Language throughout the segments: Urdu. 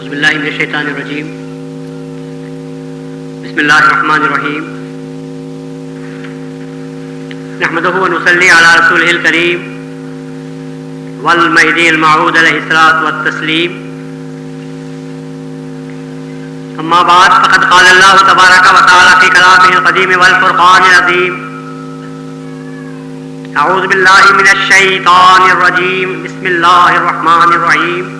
اعوذ باللہ من الشیطان الرجیم بسم اللہ الرحمن الرحیم نحمدہ ونصلی علی رسولہ الکریم والمہدی الموعود علیہ الصلاۃ والتسلیم اما بعد فقد قال اللہ تبارک و تعالی فی کلامہ القدیم والفرقان العظیم اعوذ باللہ من الشیطان الرجیم بسم اللہ الرحمن الرحیم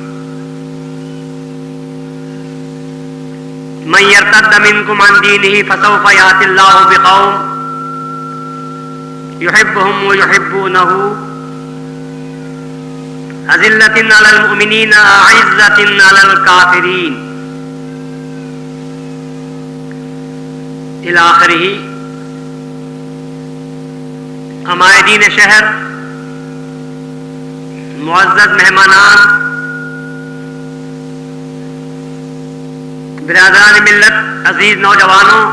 من يرتد منكم عن دينه فسوف يأتي الله بقوم يحبهم ويحبونه أذلة على المؤمنين أعزة على الكافرين إلى آخره. عمائدین شہر، معزز مہمانان، برادران ملت، عزیز نوجوانوں،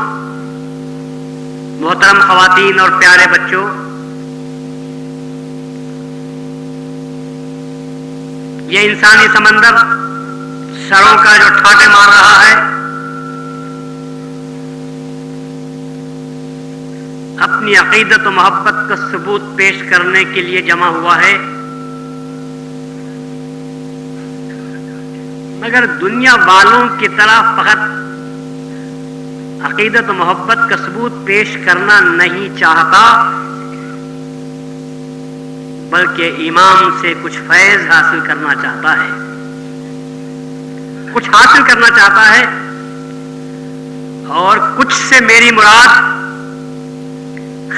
محترم خواتین اور پیارے بچوں، یہ انسانی سمندر سروں کا جو ٹھاٹے مار رہا ہے، اپنی عقیدت و محبت کا ثبوت پیش کرنے کے لیے جمع ہوا ہے، مگر دنیا والوں کی طرح فقط عقیدت و محبت کا ثبوت پیش کرنا نہیں چاہتا، بلکہ امام سے کچھ فیض حاصل کرنا چاہتا ہے، کچھ حاصل کرنا چاہتا ہے، اور کچھ سے میری مراد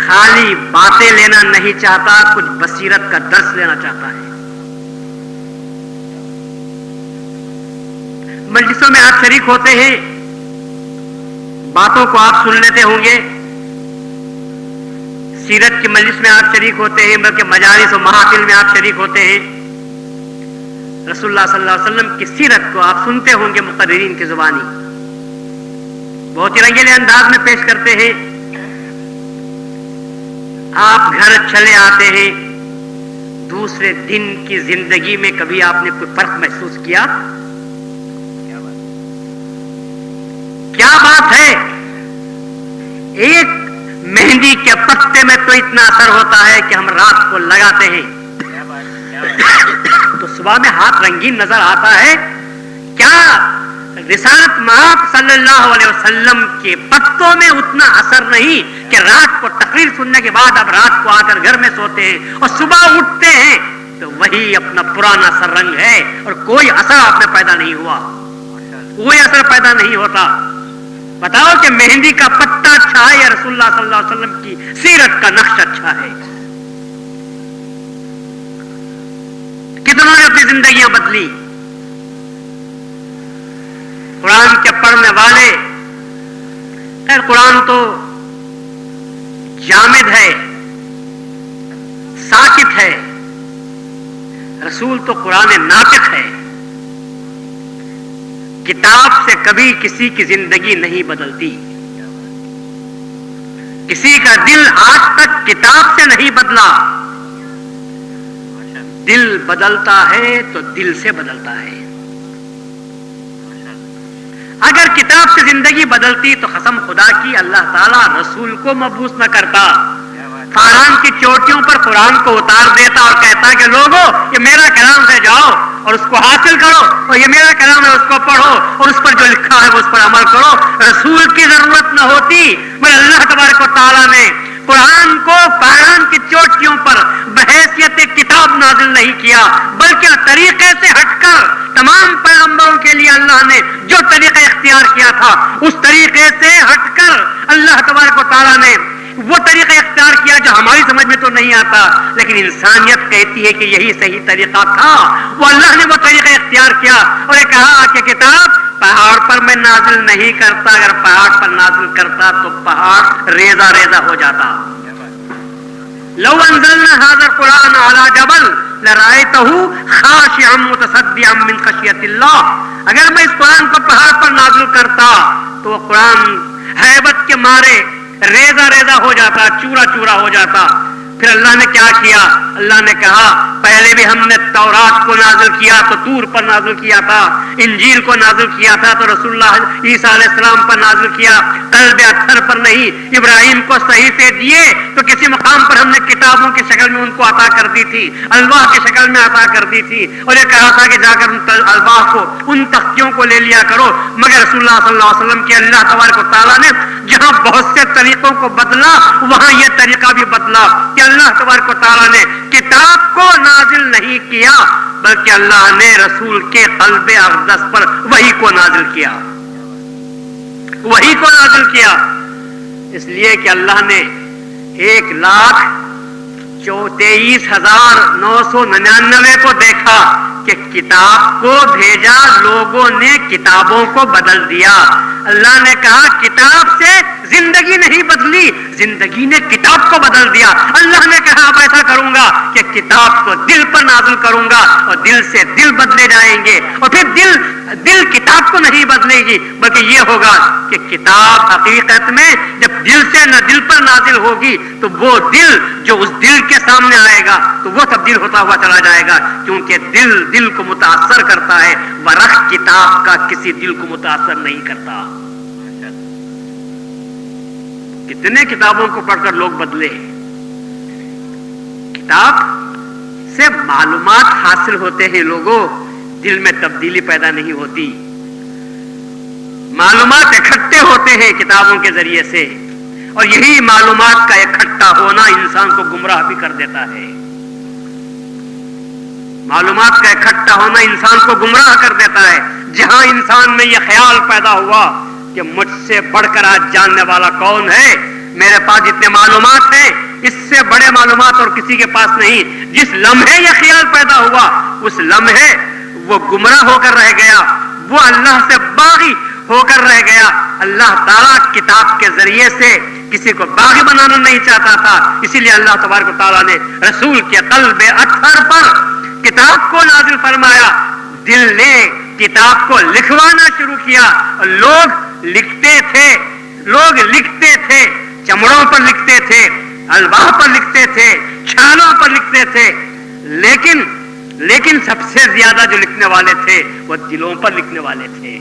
خالی باتیں لینا نہیں چاہتا، کچھ بصیرت کا درس لینا چاہتا ہے. مجلسوں میں آپ شریک ہوتے ہیں، باتوں کو آپ سن لیتے ہوں گے، سیرت کی مجلس میں آپ شریک ہوتے ہیں، بلکہ مجالس و محافل میں آپ شریک ہوتے ہیں، رسول اللہ صلی اللہ علیہ وسلم کی سیرت کو آپ سنتے ہوں گے مقررین کی زبانی، بہت ہی رنگیلے انداز میں پیش کرتے ہیں. آپ گھر چلے آتے ہیں، دوسرے دن کی زندگی میں کبھی آپ نے کوئی فرق محسوس کیا؟ کیا بات ہے، ایک مہندی کے پتے میں تو اتنا اثر ہوتا ہے کہ ہم رات کو لگاتے ہیں تو صبح میں ہاتھ رنگین نظر آتا ہے. کیا رسالت مآب صلی اللہ علیہ وسلم کے پتوں میں اتنا اثر نہیں کہ رات کو تقریر سننے کے بعد اب رات کو آ کر گھر میں سوتے ہیں اور صبح اٹھتے ہیں تو وہی اپنا پرانا سر رنگ ہے اور کوئی اثر آپ میں پیدا نہیں ہوا، کوئی اثر پیدا نہیں ہوتا. بتاؤ کہ مہندی کا پتا اچھا ہے یا رسول اللہ صلی اللہ علیہ وسلم کی سیرت کا نقش اچھا ہے؟ کتنوں نے اپنی زندگیاں بدلی. قرآن کے پڑھنے والے، خیر قرآن تو جامد ہے، ساکت ہے، رسول تو قرآن ناطق ہے. کتاب سے کبھی کسی کی زندگی نہیں بدلتی، کسی کا دل آج تک کتاب سے نہیں بدلا. دل بدلتا ہے تو دل سے بدلتا ہے. اگر کتاب سے زندگی بدلتی تو قسم خدا کی اللہ تعالیٰ رسول کو مبعوث نہ کرتا، فاران کی چوٹیوں پر قرآن کو اتار دیتا اور کہتا کہ لوگوں یہ میرا کلام ہے، جاؤ اور اس کو حاصل کرو، اور یہ میرا کلام ہے اس کو پڑھو اور اس پر جو لکھا ہے وہ اس پر عمل کرو. رسول کی ضرورت نہ ہوتی، مگر اللہ تبارک و تعالیٰ نے قرآن کو فاران کی چوٹیوں پر بحیثیت کتاب نازل نہیں کیا، بلکہ طریقے سے ہٹ کر تمام پیغمبروں کے لیے اللہ نے جو طریقہ اختیار کیا تھا اس طریقے سے ہٹ کر اللہ تبارک و تعالیٰ نے وہ طریقہ اختیار کیا جو ہماری سمجھ میں تو نہیں آتا، لیکن انسانیت کہتی ہے کہ یہی صحیح طریقہ تھا. وہ اللہ نے وہ طریقہ اختیار کیا اور یہ کہا کہ کتاب پہاڑ پر میں نازل نہیں کرتا، اگر پہاڑ پر نازل کرتا تو پہاڑ ریزہ ریزہ ہو جاتا. لو انزلنا هذا القرآن على جبل لرأيته خاشعا متصدعا من خشية الله. اگر میں اس قرآن کو پہاڑ پر نازل کرتا تو وہ قرآن ہیبت کے مارے ریزہ ریزہ ہو جاتا، چورا چورا ہو جاتا. پھر اللہ نے کیا کیا؟ اللہ نے کہا پہلے بھی ہم نے تورات کو نازل کیا تو طور پر نازل کیا تھا، انجیل کو نازل کیا تھا تو رسول اللہ عیسیٰ علیہ السلام پر نازل کیا، قلب اطہر پر نہیں۔ ابراہیم کو صحیفے دیے تو کسی مقام پر ہم نے کتابوں کی شکل میں ان کو عطا کر دی تھی، الواح کی شکل میں عطا کر دی تھی، اور یہ کہا تھا کہ جا کر ان الواح کو، ان تختیوں کو لے لیا کرو۔ مگر رسول اللہ صلی اللہ علیہ وسلم کے اللہ تبارک و تعالیٰ نے جہاں بہت سے طریقوں کو بدلا وہاں یہ طریقہ بھی بدلا کہ اللہ تبارک و تعالیٰ نے کتاب کو نازل نہیں کیا بلکہ اللہ نے رسول کے قلب اقدس پر وحی کو نازل کیا، وحی کو نازل کیا۔ اس لیے کہ اللہ نے 1,23,999 کو دیکھا کہ کتاب کو بھیجا، لوگوں نے کتابوں کو بدل دیا۔ اللہ نے کہا کتاب سے زندگی نہیں بدلی، زندگی نے کتاب کو بدل دیا۔ اللہ نے کہا اب ایسا کروں گا کہ کتاب کو دل پر نازل کروں گا اور دل سے دل بدلے جائیں گے، اور پھر دل کتاب کو نہیں بدلے گی بلکہ یہ ہوگا کہ کتاب حقیقت میں جب دل سے نہ دل پر نازل ہوگی تو وہ دل جو اس دل کے سامنے آئے گا تو وہ تبدیل ہوتا ہوا چلا جائے گا، کیونکہ دل کو متاثر کرتا ہے، ورق کتاب کا کسی دل کو متاثر نہیں کرتا۔ کتنے کتابوں کو پڑھ کر لوگ بدلے۔ کتاب سے معلومات حاصل ہوتے ہیں لوگوں، دل میں تبدیلی پیدا نہیں ہوتی۔ معلومات اکٹھے ہوتے ہیں کتابوں کے ذریعے سے، اور یہی معلومات کا اکٹھا ہونا انسان کو گمراہ بھی کر دیتا ہے۔ معلومات کا اکٹھا ہونا انسان کو گمراہ کر دیتا ہے۔ جہاں انسان میں یہ خیال پیدا ہوا کہ مجھ سے بڑھ کر آج جاننے والا کون ہے، میرے پاس جتنے معلومات ہیں اس سے بڑے معلومات اور کسی کے پاس نہیں، جس لمحے یہ خیال پیدا ہوا اس لمحے وہ گمراہ ہو کر رہ گیا، وہ اللہ سے باغی ہو کر رہ گیا۔ اللہ تعالیٰ کتاب کے ذریعے سے کسی کو باغی بنانا نہیں چاہتا تھا، اسی لیے اللہ تبارک و تعالیٰ نے رسول کے قلب اطہر پر کتاب کو نازل فرمایا۔ دل نے کتاب کو لکھوانا شروع کیا، اور لوگ لکھتے تھے، چمڑوں پر لکھتے تھے، الواح پر لکھتے تھے، چھالوں پر لکھتے تھے، لیکن سب سے زیادہ جو لکھنے والے تھے وہ دلوں پر لکھنے والے تھے،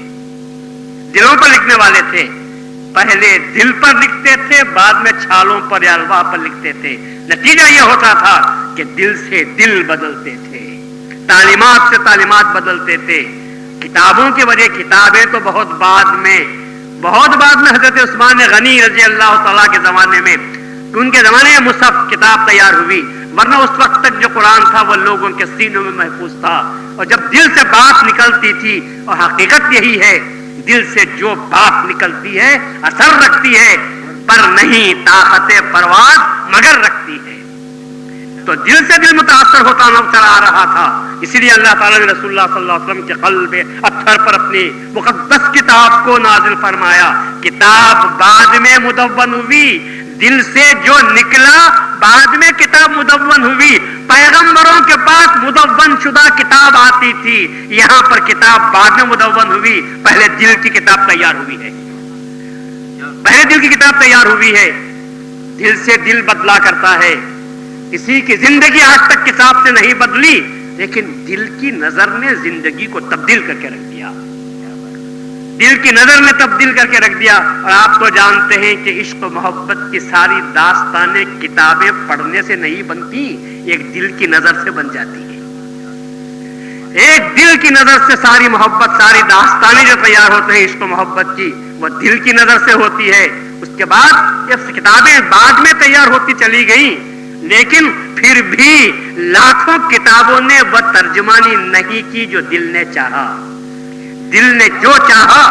دلوں پر لکھنے والے تھے۔ پہلے دل پر لکھتے تھے، بعد میں چھالوں پر یا الواح پر لکھتے تھے۔ نتیجہ یہ ہوتا تھا کہ دل سے دل بدلتے تھے، تعلیمات سے تعلیمات بدلتے تھے۔ کتابوں کے وجہ کتابیں تو بہت بعد میں حضرت عثمان غنی رضی اللہ تعالیٰ کے زمانے میں، ان کے زمانے میں مصحف کتاب تیار ہوئی، ورنہ اس وقت تک جو قرآن تھا وہ لوگوں کے سینوں میں محفوظ تھا۔ اور جب دل سے بات نکلتی تھی، اور حقیقت یہی ہے دل سے جو بات نکلتی ہے اثر رکھتی ہے، پر نہیں طاقت پرواز مگر رکھتی ہے، تو دل سے دل متاثر ہوتا چلا آ رہا تھا۔ اسی لیے اللہ تعالیٰ نے رسول اللہ صلی اللہ علیہ وسلم کے قلب اطہر پر اپنی مقدس کتاب کو نازل فرمایا۔ کتاب بعد میں مدون ہوئی، دل سے جو نکلا بعد میں کتاب مدون ہوئی۔ پیغمبروں کے پاس مدون شدہ کتاب آتی تھی، یہاں پر کتاب بعد میں مدون ہوئی، پہلے دل کی کتاب تیار ہوئی ہے، پہلے دل کی کتاب تیار ہوئی ہے۔ دل سے دل بدلا کرتا ہے۔ کسی کی زندگی آج تک کتاب سے نہیں بدلی، لیکن دل کی نظر نے زندگی کو تبدیل کر کے رکھ دیا، دل کی نظر میں تبدیل کر کے رکھ دیا۔ اور آپ تو جانتے ہیں کہ عشق و محبت کی ساری داستانیں کتابیں پڑھنے سے نہیں بنتی، ایک دل کی نظر سے بن جاتی ہیں۔ ایک دل کی نظر سے ساری محبت، ساری داستانیں جو تیار ہوتے ہیں عشق و محبت کی، وہ دل کی نظر سے ہوتی ہے۔ اس کے بعد یہ کتابیں بعد میں تیار ہوتی چلی گئیں، لیکن پھر بھی لاکھوں کتابوں نے وہ ترجمانی نہیں کی جو دل نے چاہا۔ دل نے جو چاہا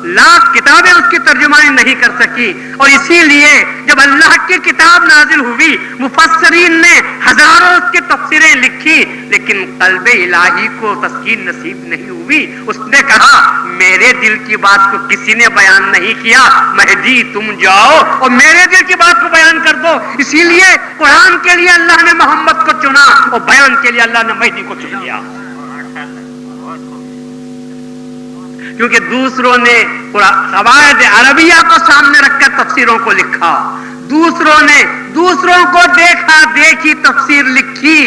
لاکھ کتابیں اس کی ترجمانی نہیں کر سکی، اور اسی لیے جب اللہ کی کتاب نازل ہوئی مفسرین نے ہزاروں اس کی تفسیریں لکھی، لیکن قلب الہی کو تسکین نصیب نہیں ہوئی۔ اس نے کہا میرے دل کی بات کو کسی نے بیان نہیں کیا، مہدی تم جاؤ اور میرے دل کی بات کو بیان کر دو۔ اسی لیے قرآن کے لیے اللہ نے محمد کو چنا، اور بیان کے لیے اللہ نے مہدی کو چن لیا، کیونکہ دوسروں نے قواعد عربیہ کو سامنے رکھ کر تفسیروں کو لکھا، دوسروں نے دوسروں کو دیکھا دیکھی تفسیر لکھی.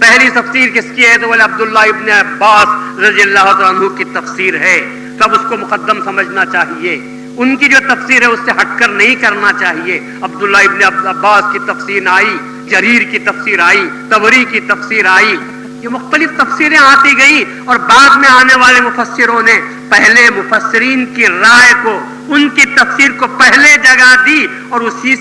پہلی تفسیر کس کی ہے؟ تو وہ عبداللہ ابن عباس رضی اللہ تعالیٰ عنہ کی تفسیر ہے. تب اس کو مقدم سمجھنا چاہیے. ان کی جو تفسیر ہے اس سے ہٹ کر نہیں کرنا چاہیے. عبداللہ ابن عباس کی تفسیر آئی، جریر کی تفسیر آئی، طبری کی تفسیر آئی. یہ مختلف تفسیریں آتی گئی اور بعد میں آنے والے مفسروں نے پہلے مفسرین کی رائے کو، ان کی تفسیر کو پہلے جگہ دی اور اسی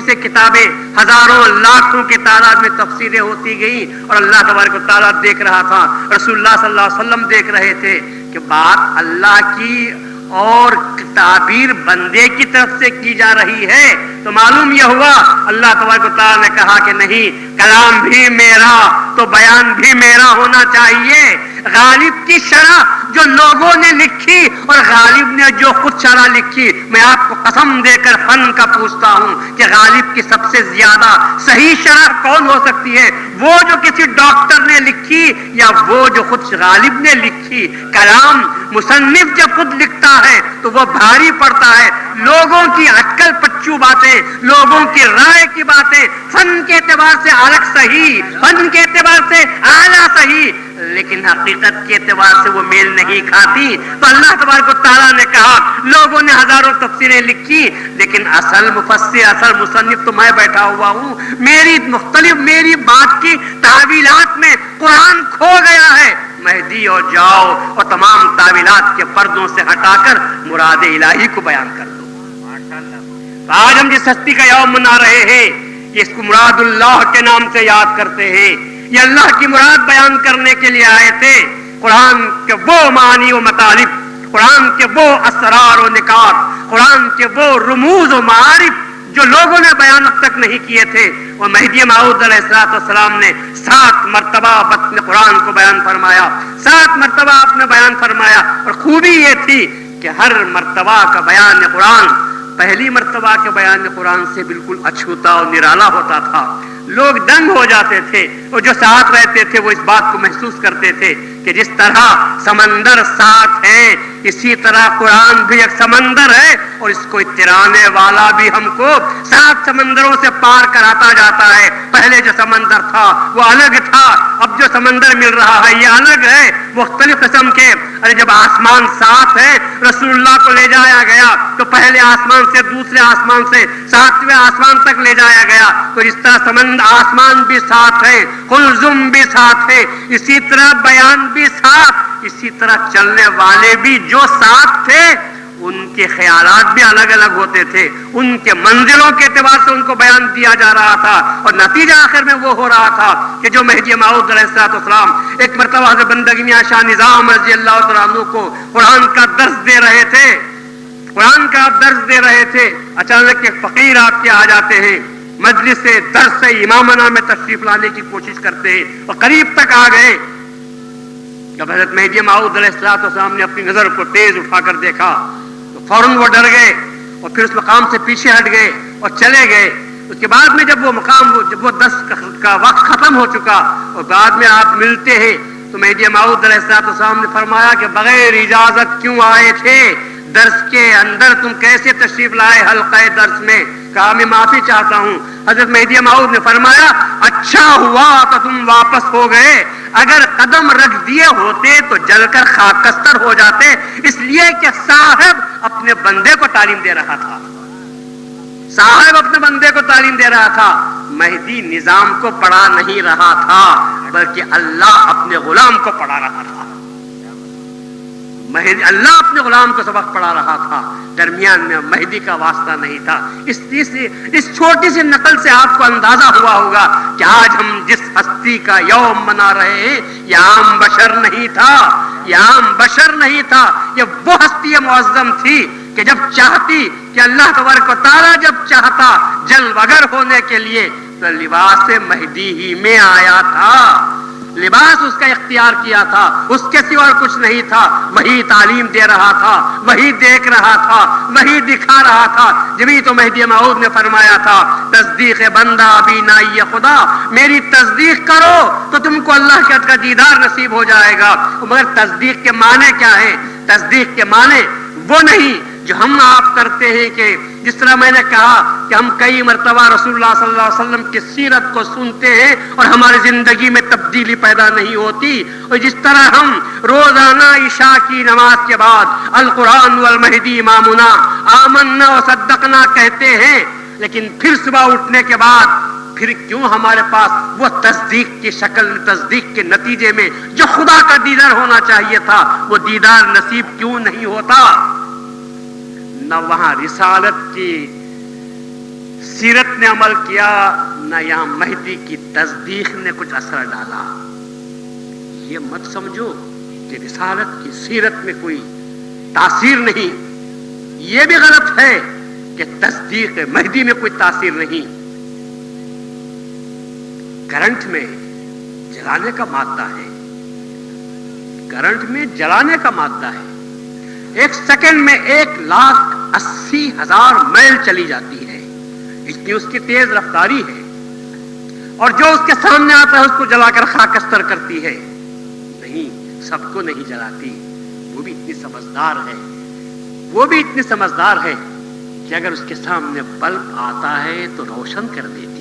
سے کتابیں ہزاروں لاکھوں کی تعداد میں تفسیریں ہوتی گئیں. اور اللہ تبارک و تعالیٰ دیکھ رہا تھا، رسول اللہ صلی اللہ علیہ وسلم دیکھ رہے تھے کہ بات اللہ کی اور تعبیر بندے کی طرف سے کی جا رہی ہے. تو معلوم یہ ہوا اللہ تبارک و تعالیٰ نے کہا کہ نہیں، کلام بھی میرا تو بیان بھی میرا ہونا چاہیے. غالب کی شرح جو لوگوں نے لکھی اور غالب نے جو خود شرح لکھی، میں آپ کو قسم دے کر فن کا پوچھتا ہوں کہ غالب کی سب سے زیادہ صحیح شرح کون ہو سکتی ہے؟ وہ جو کسی ڈاکٹر نے لکھی یا وہ جو خود غالب نے لکھی؟ کلام مصنف جب خود لکھتا ہے تو وہ بھاری پڑتا ہے. لوگوں کی اٹکل پچو باتیں، لوگوں کی رائے کی باتیں فن کے اعتبار سے الگ صحیح، فن کے اعتبار سے اعلیٰ صحیح، لیکن حقیقت کے اعتبار سے وہ میل نہیں کھاتی. تو اللہ تبارک و تعالیٰ نے کہا لوگوں نے ہزاروں تفسیریں لکھی، لیکن اصل مفسر، اصل مصنف تو میں بیٹھا ہوا ہوں. میری بات کی تعویلات میں قرآن کھو گیا ہے. مہدی اور جاؤ اور تمام تعویلات کے پردوں سے ہٹا کر مراد الہی کو بیان کر دو. آج ہم جس ہستی کا یوم منا رہے ہیں، اس کو مراد اللہ کے نام سے یاد کرتے ہیں. یہ اللہ کی مراد بیان کرنے کے لیے آئے تھے. قرآن کے وہ معانی و مطالب، قرآن کے وہ اسرار و نکات، قرآن کے وہ رموز و معارف جو لوگوں نے بیان اب تک نہیں کیے تھے، وہ مہدی موعود علیہ السلام نے 7 مرتبہ اپنے قرآن کو بیان فرمایا. 7 مرتبہ آپ نے بیان فرمایا. اور خوبی یہ تھی کہ ہر مرتبہ کا بیان قرآن پہلی مرتبہ کے بیان قرآن سے بالکل اچھوتا اور نرالا ہوتا تھا. لوگ دنگ ہو جاتے تھے اور جو ساتھ رہتے تھے وہ اس بات کو محسوس کرتے تھے کہ جس طرح سمندر ساتھ ہے، اسی طرح قرآن بھی ایک سمندر ہے اور اس کو اترانے والا بھی ہم کو 7 سمندروں سے پار کراتا جاتا ہے. پہلے جو سمندر تھا وہ الگ تھا، اب جو سمندر مل رہا ہے یہ الگ ہے، مختلف قسم کے. ارے جب آسمان ساتھ ہے، رسول اللہ کو لے جایا گیا تو پہلے آسمان سے دوسرے آسمان سے 7ویں آسمان تک لے جایا گیا. تو اس طرح سمندر آسمان بھی ساتھ ہے، خلزم بھی ساتھ ہے، اسی طرح بیان بھی ساتھ، اسی طرح چلنے والے بھی جو ساتھ تھے ان کے خیالات بھی الگ الگ ہوتے تھے. ان کے منزلوں کے اعتبار سے ان کو بیان دیا جا رہا تھا اور نتیجہ آخر میں وہ ہو رہا تھا کہ جو مہدی موعود علیہ السلام ایک مرتبہ حضرت بندگی شاہ نظام رضی اللہ تعالیٰ عنہ کو قرآن کا درس دے رہے تھے، قرآن کا درس دے رہے تھے. اچانک ایک فقیر آپ کے آ جاتے ہیں، مجلس سے درس سے امامانہ میں تشریف لانے کی کوشش کرتے ہیں اور قریب تک آ گئے. جب حضرت مہدی موعود علیہ السلام نے اپنی نظر کو تیز اٹھا کر دیکھا تو فوراً وہ ڈر گئے اور پھر اس مقام سے پیچھے ہٹ گئے اور چلے گئے. اس کے بعد میں جب وہ درس کا وقت ختم ہو چکا اور بعد میں آپ ملتے ہیں تو مہدی موعود علیہ السلام نے فرمایا کہ بغیر اجازت کیوں آئے تھے؟ درس کے اندر تم کیسے تشریف لائے حلقہ درس میں؟ کہا میں معافی چاہتا ہوں. حضرت مہدی موعود نے فرمایا اچھا ہوا تو تم واپس ہو گئے، اگر قدم رکھ دیے ہوتے تو جل کر خاکستر ہو جاتے. اس لیے کہ صاحب اپنے بندے کو تعلیم دے رہا تھا، صاحب اپنے بندے کو تعلیم دے رہا تھا. مہدی نظام کو پڑھا نہیں رہا تھا بلکہ اللہ اپنے غلام کو پڑھا رہا تھا. اللہ اپنے غلام کو سبق پڑھا رہا تھا، درمیان میں مہدی کا واسطہ نہیں تھا. اس چھوٹی سی نقل سے آپ کو اندازہ ہوا ہوگا کہ آج ہم جس ہستی کا یوم منا رہے ہیں یہ عام بشر نہیں تھا، یہ عام بشر نہیں تھا، یہ وہ ہستی معظم تھی کہ جب چاہتی کہ اللہ تبارک و تعالیٰ جب چاہتا جلوگر ہونے کے لیے تو لباس مہدی ہی میں آیا تھا، لباس اس کا اختیار کیا تھا، اس کے سوا کچھ نہیں تھا. وہی تعلیم دے رہا تھا، وہی دیکھ رہا تھا، وہی دکھا رہا تھا. جبھی تو مہدی موعود نے فرمایا تھا تصدیق بندہ بینائی خدا، میری تصدیق کرو تو تم کو اللہ کا دیدار نصیب ہو جائے گا. مگر تصدیق کے معنی کیا ہے؟ تصدیق کے معنی وہ نہیں جو ہم آپ کرتے ہیں کہ جس طرح میں نے کہا کہ ہم کئی مرتبہ رسول اللہ صلی اللہ علیہ وسلم کی سیرت کو سنتے ہیں اور ہماری زندگی میں تبدیلی پیدا نہیں ہوتی، اور جس طرح ہم روزانہ عشاء کی نماز کے بعد القرآن والمہدی امامنا آمنا و صدقنا کہتے ہیں، لیکن پھر صبح اٹھنے کے بعد پھر کیوں ہمارے پاس وہ تصدیق کی شکل، تصدیق کے نتیجے میں جو خدا کا دیدار ہونا چاہیے تھا وہ دیدار نصیب کیوں نہیں ہوتا؟ نہ وہاں رسالت کی سیرت نے عمل کیا، نہ یہاں مہدی کی تصدیق نے کچھ اثر ڈالا۔ یہ مت سمجھو کہ رسالت کی سیرت میں کوئی تاثیر نہیں، یہ بھی غلط ہے کہ تصدیق مہدی میں کوئی تاثیر نہیں۔ کرنٹ میں جلانے کا مادہ ہے، کرنٹ میں جلانے کا مادہ ہے، ایک سیکنڈ میں 1,80,000 میل چلی جاتی ہے، اتنی اس کی تیز رفتاری ہے، اور جو اس کے سامنے آتا ہے اس کو جلا کر خاکستر کرتی ہے، نہیں، سب کو نہیں جلاتی۔ وہ بھی اتنی سمجھدار ہے، وہ بھی اتنی سمجھدار ہے کہ اگر اس کے سامنے بلب آتا ہے تو روشن کر دیتی ہے،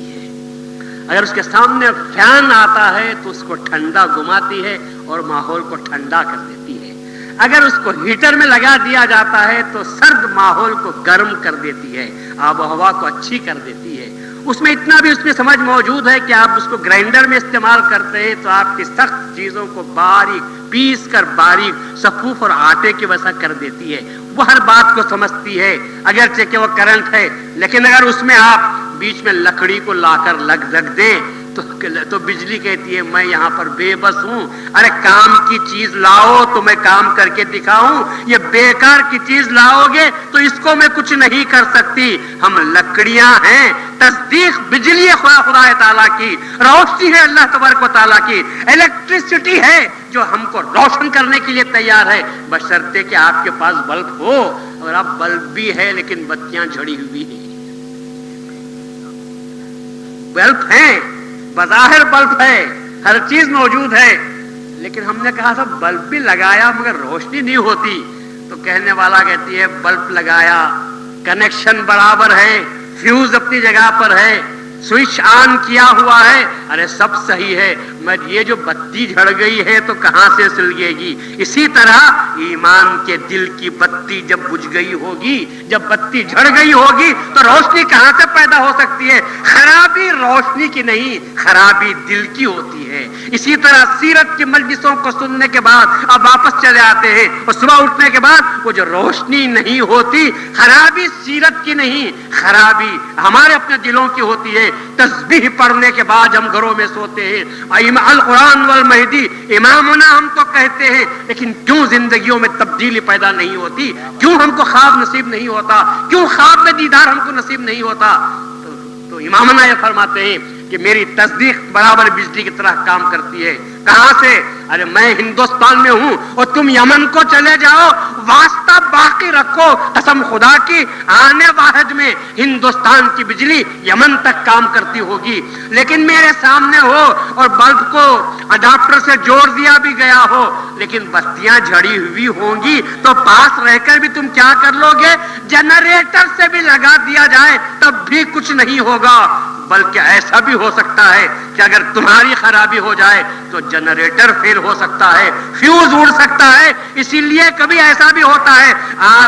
اگر اس کے سامنے فین آتا ہے تو اس کو ٹھنڈا گھماتی ہے اور ماحول کو ٹھنڈا کر دیتی ہے، اگر اس کو ہیٹر میں لگا دیا جاتا ہے تو سرد ماحول کو گرم کر دیتی ہے، آب و ہوا کو اچھی کر دیتی ہے۔ اس میں اتنا بھی اس میں سمجھ موجود ہے کہ آپ اس کو گرائنڈر میں استعمال کرتے ہیں تو آپ کی سخت چیزوں کو باریک پیس کر باریک صفوف اور آٹے کی وجہ کر دیتی ہے، وہ ہر بات کو سمجھتی ہے، اگرچہ کہ وہ کرنٹ ہے، لیکن اگر اس میں آپ بیچ میں لکڑی کو لا کر رکھ دیں تو بجلی کہتی ہے میں یہاں پر بے بس ہوں، ارے کام کی چیز لاؤ تو میں کام کر کے دکھاؤں، یہ بیکار کی چیز لاؤ گے تو اس کو میں کچھ نہیں کر سکتی۔ ہم لکڑیاں ہیں، تصدیق بجلی ہے خدا تعالیٰ کی، روشنی ہے اللہ تبارک و تعالیٰ کی، الیکٹریسٹی ہے جو ہم کو روشن کرنے کے لیے تیار ہے، بشرطے کہ آپ کے پاس بلب ہو، اور اب بلب بھی ہے لیکن بتیاں جھڑی ہوئی ہیں۔ بلب ہیں، بظاہر بلب ہے، ہر چیز موجود ہے، لیکن ہم نے کہا تھا بلب بھی لگایا مگر روشنی نہیں ہوتی، تو کہنے والا کہتی ہے بلب لگایا، کنیکشن برابر ہے، فیوز اپنی جگہ پر ہے، سوئچ آن کیا ہوا ہے، ارے سب صحیح ہے، مگر یہ جو بتی جھڑ گئی ہے تو کہاں سے سلگے گی؟ اسی طرح ایمان کے دل کی بتی جب بجھ گئی ہوگی، جب بتی جھڑ گئی ہوگی تو روشنی کہاں سے پیدا ہو سکتی ہے؟ خرابی روشنی کی نہیں، خرابی دل کی ہوتی ہے۔ اسی طرح سیرت کی مجلسوں کو سننے کے بعد اب واپس چلے آتے ہیں اور صبح اٹھنے کے بعد وہ جو روشنی نہیں ہوتی، خرابی سیرت کی نہیں، خرابی ہمارے اپنے دلوں کی ہوتی ہے۔ تسبیح پڑھنے کے بعد ہم گھروں میں سوتے ہیں، القرآن والمہدی امامنا ہم تو کہتے ہیں، لیکن کیوں زندگیوں میں تبدیلی پیدا نہیں ہوتی؟ کیوں ہم کو خواب نصیب نہیں ہوتا؟ کیوں خواب میں دیدار ہم کو نصیب نہیں ہوتا؟ تو امامنا یہ فرماتے ہیں کہ میری تصدیق برابر بجلی کی طرح کام کرتی ہے۔ کہاں سے؟ ارے میں ہندوستان میں ہوں اور تم یمن کو چلے جاؤ، واسطہ باقی رکھو، قسم خدا کی آنے واحد میں ہندوستان کی بجلی یمن تک کام کرتی ہوگی، لیکن میرے سامنے ہو اور بلب کو اڈاپٹر سے جوڑ دیا بھی گیا ہو لیکن بستیاں جھڑی ہوئی ہوں گی تو پاس رہ کر بھی تم کیا کر لو گے؟ جنریٹر سے بھی لگا دیا جائے تب بھی کچھ نہیں ہوگا، بلکہ ایسا بھی ہو سکتا ہے کہ اگر تمہاری خرابی ہو جائے تو جنریٹر فیل ہو سکتا ہے، فیوز اڑ سکتا ہے۔ اسی لیے کبھی ایسا بھی ہوتا ہے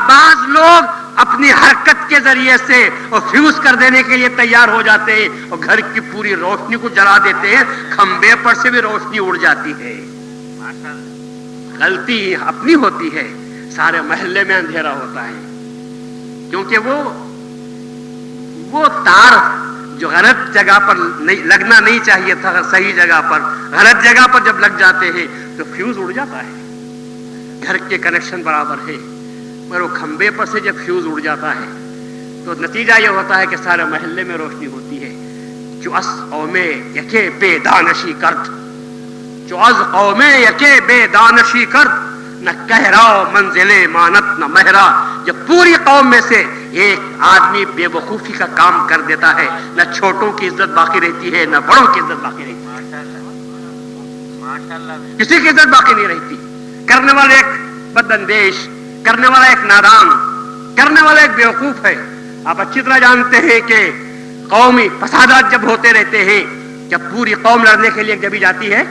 بعض لوگ اپنی حرکت کے ذریعے سے اور فیوز کر دینے کے لیے تیار ہو جاتے ہیں اور گھر کی پوری روشنی کو جلا دیتے ہیں، کھمبے پر سے بھی روشنی اڑ جاتی ہے۔ غلطی اپنی ہوتی ہے، سارے محلے میں اندھیرا ہوتا ہے، کیونکہ وہ تار جو غلط جگہ پر لگنا نہیں چاہیے تھا، صحیح جگہ پر غلط جگہ پر جب لگ جاتے ہیں تو فیوز اڑ جاتا ہے۔ گھر کے کنیکشن برابر ہے مگر وہ کھمبے پر سے جب فیوز اڑ جاتا ہے تو نتیجہ یہ ہوتا ہے کہ سارے محلے میں روشنی ہوتی ہے۔ جو از قوم یکے بے دانشی کرد، جو از قوم یکے بے دانشی کرد، نہ کہرا منزل مانت نہ مہرا۔ جب پوری قوم میں سے ایک آدمی بے وقوفی کا کام کر دیتا ہے، نہ چھوٹوں کی عزت باقی رہتی ہے نہ بڑوں کی عزت باقی رہتی ہے، کسی کی عزت باقی نہیں رہتی۔ کرنے والا ایک بد اندیش، کرنے والا ایک نادان، کرنے والا ایک بیوقوف ہے. آپ اچھی طرح جانتے ہیں کہ قومی فسادات جب ہوتے رہتے ہیں, جب پوری قوم لڑنے کے لیے جبھی جاتی ہے,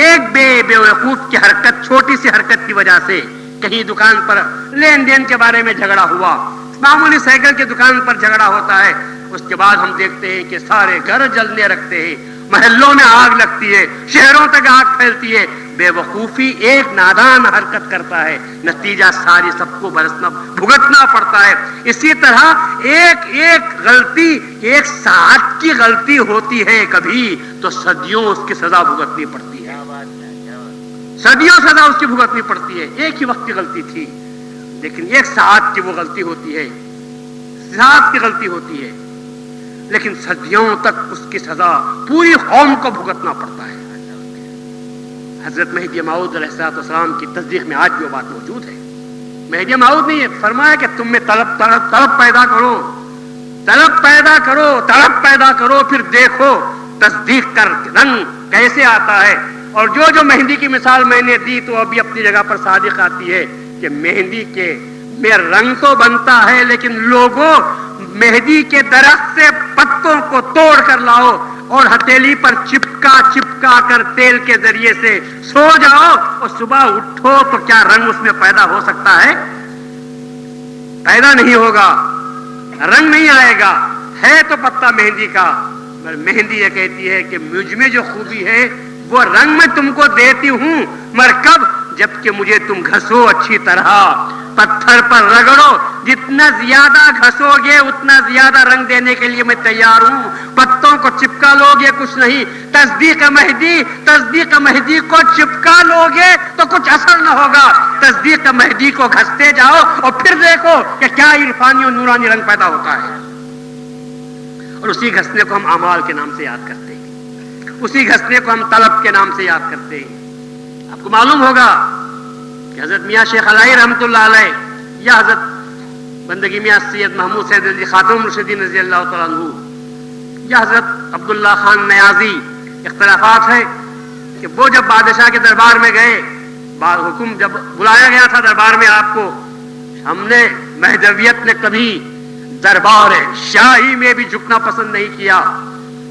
ایک بیوقوف کی حرکت, چھوٹی سی حرکت کی وجہ سے کہیں دکان پر لین دین کے بارے میں جھگڑا ہوا, معمولی سائیکل کی دکان پر جھگڑا ہوتا ہے, اس کے بعد ہم دیکھتے ہیں کہ سارے گھر جلنے لگتے ہیں, محلوں میں آگ لگتی ہے, شہروں تک آگ پھیلتی ہے. بے وقوفی ایک نادان حرکت کرتا ہے, نتیجہ ساری سب کو بھگتنا پڑتا ہے. اسی طرح ایک ایک غلطی, ایک ساعت کی غلطی ہوتی ہے کبھی تو صدیوں اس کی سزا بھگتنی پڑتی ہے, صدیوں سزا اس کی بھگتنی پڑتی ہے. ایک ہی وقت کی غلطی تھی, لیکن ایک ساعت کی وہ غلطی ہوتی ہے, ساعت کی غلطی ہوتی ہے, لیکن صدیوں تک اس کی سزا پوری قوم کو بھگتنا پڑتا ہے. حضرت مہدی موعود علیہ السلام کی تصدیق میں آج بھی وہ بات موجود ہے. مہدی موعود نے فرمایا کہ تم میں طلب پیدا کرو, طلب پیدا کرو, طلب پیدا کرو, پھر دیکھو تصدیق کر رنگ کیسے آتا ہے. اور جو مہندی کی مثال میں نے دی تو ابھی اپنی جگہ پر صادق آتی ہے کہ مہندی کے میں رنگ تو بنتا ہے, لیکن لوگوں مہندی کے درخت سے پتوں کو توڑ کر لاؤ اور ہتھیلی پر چپکا کر تیل کے ذریعے سے سو جاؤ اور صبح اٹھو تو کیا رنگ اس میں پیدا ہو سکتا ہے؟ پیدا نہیں ہوگا, رنگ نہیں آئے گا. ہے تو پتا مہندی کا, مہندی یہ کہتی ہے کہ مجھ میں جو خوبی ہے وہ رنگ میں تم کو دیتی ہوں, مگر کب؟ جبکہ مجھے تم گھسو اچھی طرح, پتھر پر رگڑو, جتنا زیادہ گھسو گے اتنا زیادہ رنگ دینے کے لیے میں تیار ہوں. پتوں کو چپکا لو گے کچھ نہیں, تصدیق مہدی کو چپکا لو گے تو کچھ اثر نہ ہوگا. تصدیق مہدی کو گھستے جاؤ اور پھر دیکھو کہ کیا عرفانی اور نورانی رنگ پیدا ہوتا ہے. اور اسی گھسنے کو ہم اعمال کے نام سے یاد کرتے ہیں, اسی گھسنے کو ہم طلب کے نام سے یاد کرتے ہیں. آپ کو معلوم ہوگا کہ حضرت میاں شیخ علائی رحمۃ اللہ علیہ یا حضرت بندگی میاں سید محمود سید علی خاتون مرشدین رضی اللہ تعالیٰ عنہ یا حضرت عبداللہ خان نیازی, اختلافات ہیں کہ وہ جب بادشاہ کے دربار میں گئے, حکم جب بلایا گیا تھا دربار میں آپ کو, ہم نے مہدویت نے کبھی دربار شاہی میں بھی جھکنا پسند نہیں کیا.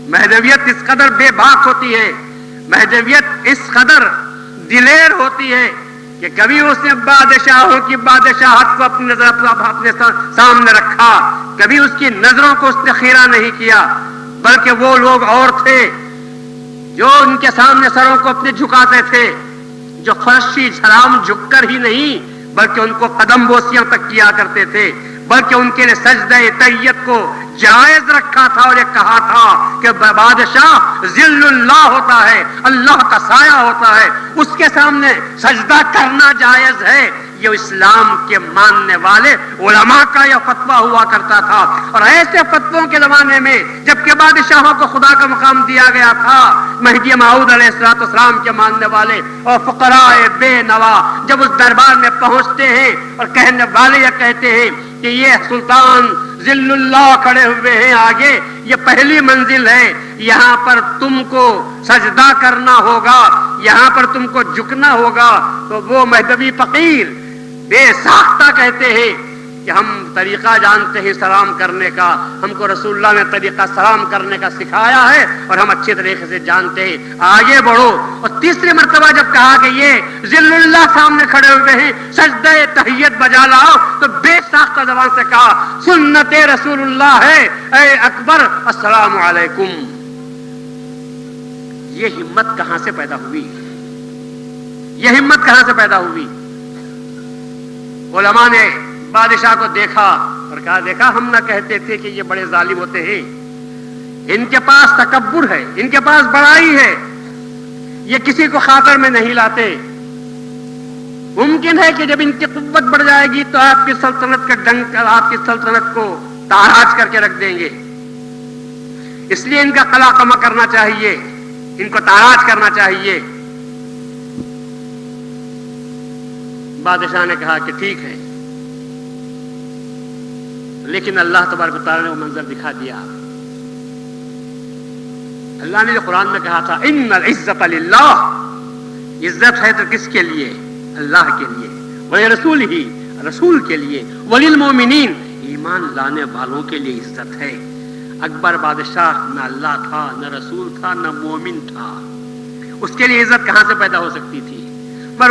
مہدویت اس قدر بے باک ہوتی ہے, مہدویت اس قدر دلیر ہوتی ہے کہ کبھی اس نے بادشاہوں کی بادشاہت کو اپنی نظر اپنے سامنے رکھا, کبھی اس کی نظروں کو اس نے خیرہ نہیں کیا, بلکہ وہ لوگ اور تھے جو ان کے سامنے سروں کو اپنے جھکاتے تھے, جو فرشی جھرام جھک کر ہی نہیں بلکہ ان کو قدم بوسیاں تک کیا کرتے تھے, بلکہ ان کے لیے سجدہ تحیت کو جائز رکھا تھا اور یہ کہا تھا کہ بادشاہ ذل اللہ ہوتا ہے, اللہ کا سایہ ہوتا ہے, اس کے سامنے سجدہ کرنا جائز ہے. یہ اسلام کے ماننے والے علماء کا یہ فتویٰ ہوا کرتا تھا. اور ایسے فتووں کے زمانے میں جبکہ بادشاہوں کو خدا کا مقام دیا گیا تھا, مہدی موعود علیہ السلام کے ماننے والے اور فقراء بے نوا جب اس دربار میں پہنچتے ہیں اور کہنے والے یہ کہتے ہیں کہ یہ سلطان ذل اللہ کھڑے ہوئے ہیں آگے, یہ پہلی منزل ہے, یہاں پر تم کو سجدہ کرنا ہوگا, یہاں پر تم کو جھکنا ہوگا. تو وہ مہدوی فقیر بے ساختہ کہتے ہیں کہ ہم طریقہ جانتے ہیں سلام کرنے کا, ہم کو رسول اللہ نے طریقہ سلام کرنے کا سکھایا ہے اور ہم اچھے طریقے سے جانتے ہیں, آگے بڑھو. اور تیسری مرتبہ جب کہا کہ یہ ذل اللہ سامنے کھڑے ہوئے ہیں, سجدہ تحیت بجا لاؤ, تو بے ساختہ زبان سے کہا سنت رسول اللہ ہے, اے اکبر السلام علیکم. یہ ہمت کہاں سے پیدا ہوئی؟ یہ ہمت کہاں سے پیدا ہوئی؟ علماء نے بادشاہ کو دیکھا اور کہا دیکھا ہم نہ کہتے تھے کہ یہ بڑے ظالم ہوتے ہیں, ان کے پاس تکبر ہے, ان کے پاس بڑائی ہے, یہ کسی کو خاطر میں نہیں لاتے. ممکن ہے کہ جب ان کی قوت بڑھ جائے گی تو آپ کی سلطنت کا ڈنک آپ کی سلطنت کو تاراج کر کے رکھ دیں گے, اس لیے ان کا قلع قمع کرنا چاہیے, ان کو تاراج کرنا چاہیے. بادشاہ نے کہا کہ ٹھیک ہے, لیکن اللہ تبارک و تعالیٰ نے وہ منظر دکھا دیا. اللہ نے جو قرآن میں کہا تھا ان العزت للہ, عزت ہے تو کس کے لیے؟ اللہ کے لیے. ولی رسول ہی, رسول کے لیے، وللمومنین ایمان لانے والوں کے لیے عزت ہے۔ اکبر بادشاہ نہ اللہ تھا، نہ رسول تھا، نہ مومن تھا، اس کے لیے عزت کہاں سے پیدا ہو سکتی تھی؟ پر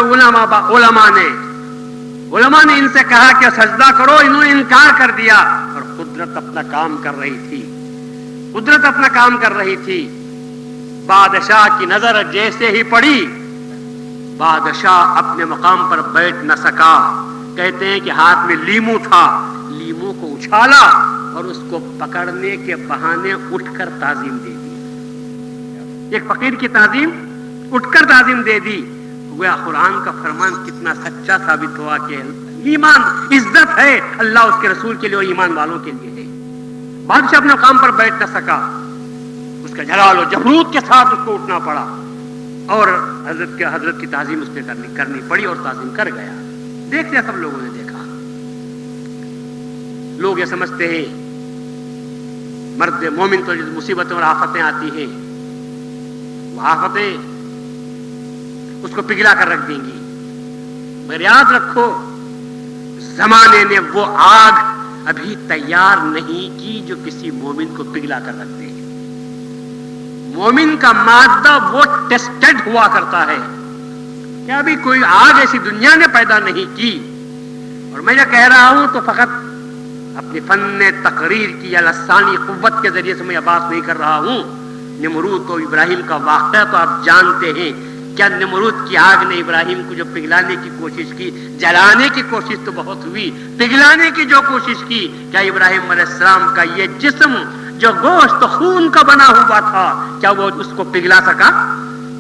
علماء نے ان سے کہا کہ سجدہ کرو، انہوں نے انکار کر دیا، اور قدرت اپنا کام کر رہی تھی۔ بادشاہ کی نظر جیسے ہی پڑی، بادشاہ اپنے مقام پر بیٹھ نہ سکا۔ کہتے ہیں کہ ہاتھ میں لیمو تھا، لیمو کو اچھالا اور اس کو پکڑنے کے بہانے اٹھ کر تعظیم دے دی۔ ایک فقیر کی تعظیم اٹھ کر تعظیم دے دی۔ گویا قرآن کا فرمان کتنا سچا ثابت ہوا کہ ایمان عزت ہے اللہ اس کے رسول کے لیے اور ایمان والوں کے لیے ہے۔ بادشاہ اپنے مقام پر بیٹھ نہ سکا، اس کا جلال و جبروت کے ساتھ اس کو اٹھنا پڑا، اور حضرت کی تعظیم اس نے کرنی پڑی، اور تعظیم کر گیا۔ دیکھ لیا، سب لوگوں نے دیکھا۔ لوگ یہ سمجھتے ہیں مرد مومن تو مصیبتیں اور آفتیں آتی ہیں، وہ آفتیں اس کو پگھلا کر رکھ دیں گی، مگر یاد رکھو زمانے نے وہ آگ ابھی تیار نہیں کی جو کسی مومن کو پگھلا کر رکھ دے۔ مومن کا مادہ وہ ٹیسٹڈ ہوا کرتا ہے، کیا ابھی کوئی آگ ایسی دنیا نے پیدا نہیں کی۔ اور میں یہ کہہ رہا ہوں تو فقط اپنی فن تقریر کی یا لسانی قوت کے ذریعے سے میں یہ بات نہیں کر رہا ہوں۔ نمرود و ابراہیم کا واقعہ تو آپ جانتے ہیں، کیا نمرود کی آگ نے ابراہیم کو جو پگھلانے کی کوشش کی، جلانے کی کوشش تو بہت ہوئی، پگھلانے کی جو کوشش کی، کیا ابراہیم علیہ السلام کا یہ جسم جو گوشت خون کا بنا ہوا تھا، کیا وہ اس کو پگھلا سکا؟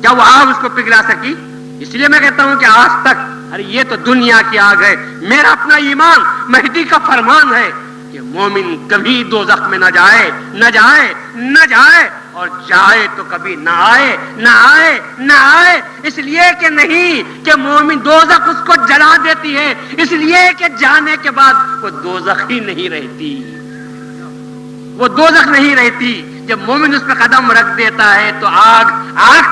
کیا وہ آگ اس کو پگھلا سکی؟ اس لیے میں کہتا ہوں کہ آج تک، ارے یہ تو دنیا کی آگ ہے، میرا اپنا ایمان مہدی کا فرمان ہے کہ مومن کبھی دوزخ میں نہ جائے، نہ جائے، نہ جائے، اور جائے تو کبھی نہ آئے، نہ آئے، نہ آئے، اس لیے کہ نہیں کہ مومن دوزخ اس کو جلا دیتی ہے، اس لیے کہ جانے کے بعد وہ دوزخ ہی نہیں رہتی، وہ دوزخ نہیں رہتی۔ جب مومن اس پہ قدم رکھ دیتا ہے تو آگ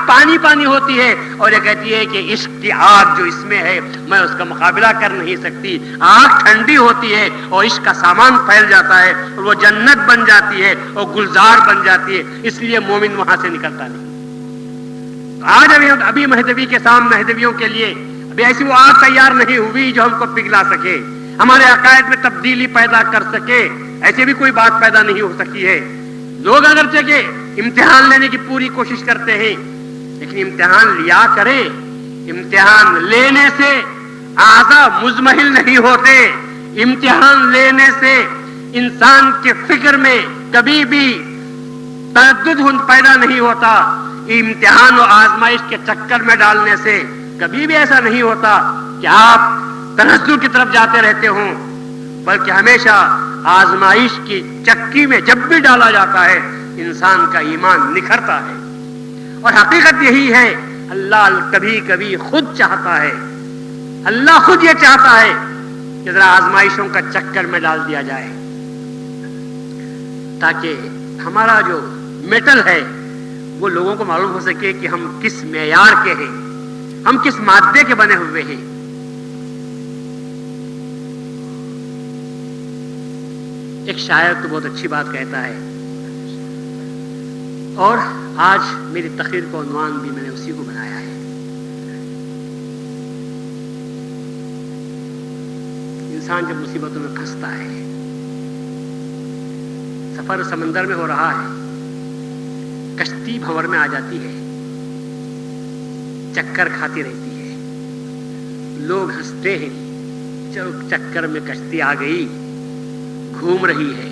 پانی پانی ہوتی ہے، اور یہ کہتی ہے کہ عشق کی آگ جو اس میں ہے میں اس کا مقابلہ کر نہیں سکتی۔ آگ ٹھنڈی ہوتی ہے اور عشق کا سامان پھیل جاتا ہے، اور وہ جنت بن جاتی ہے اور گلزار بن جاتی ہے، اس لیے مومن وہاں سے نکلتا نہیں۔ آج ابھی مہدوی کے سامنے، مہدویوں کے لیے ابھی ایسی وہ آگ تیار نہیں ہوئی جو ہم کو پگھلا سکے، ہمارے عقائد میں تبدیلی پیدا کر سکے، ایسے بھی کوئی بات پیدا نہیں ہو سکی ہے۔ لوگ اگرچہ کہ امتحان لینے کی پوری کوشش کرتے ہیں، لیکن امتحان لیا کریں، امتحان لینے سے اعضاء مزمحل نہیں ہوتے، امتحان لینے سے انسان کے فکر میں کبھی بھی تردد پیدا نہیں ہوتا، امتحان و آزمائش کے چکر میں ڈالنے سے کبھی بھی ایسا نہیں ہوتا کہ آپ تنزل کی طرف جاتے رہتے ہوں، بلکہ ہمیشہ آزمائش کی چکی میں جب بھی ڈالا جاتا ہے انسان کا ایمان نکھرتا ہے۔ اور حقیقت یہی ہے، اللہ کبھی کبھی خود چاہتا ہے، اللہ خود یہ چاہتا ہے کہ ذرا آزمائشوں کا چکر میں ڈال دیا جائے، تاکہ ہمارا جو میٹل ہے وہ لوگوں کو معلوم ہو سکے کہ ہم کس معیار کے ہیں، ہم کس مادے کے بنے ہوئے ہیں۔ ایک شاعر تو بہت اچھی بات کہتا ہے، اور آج میری تقریر کا عنوان بھی میں نے اسی کو بنایا ہے۔ انسان جب مصیبتوں میں پھنستا ہے، سفر سمندر میں ہو رہا ہے، کشتی بھنور میں آ جاتی ہے، چکر کھاتی رہتی ہے، لوگ ہنستے ہیں، چلو چکر میں کشتی آ گئی، گھوم رہی ہے،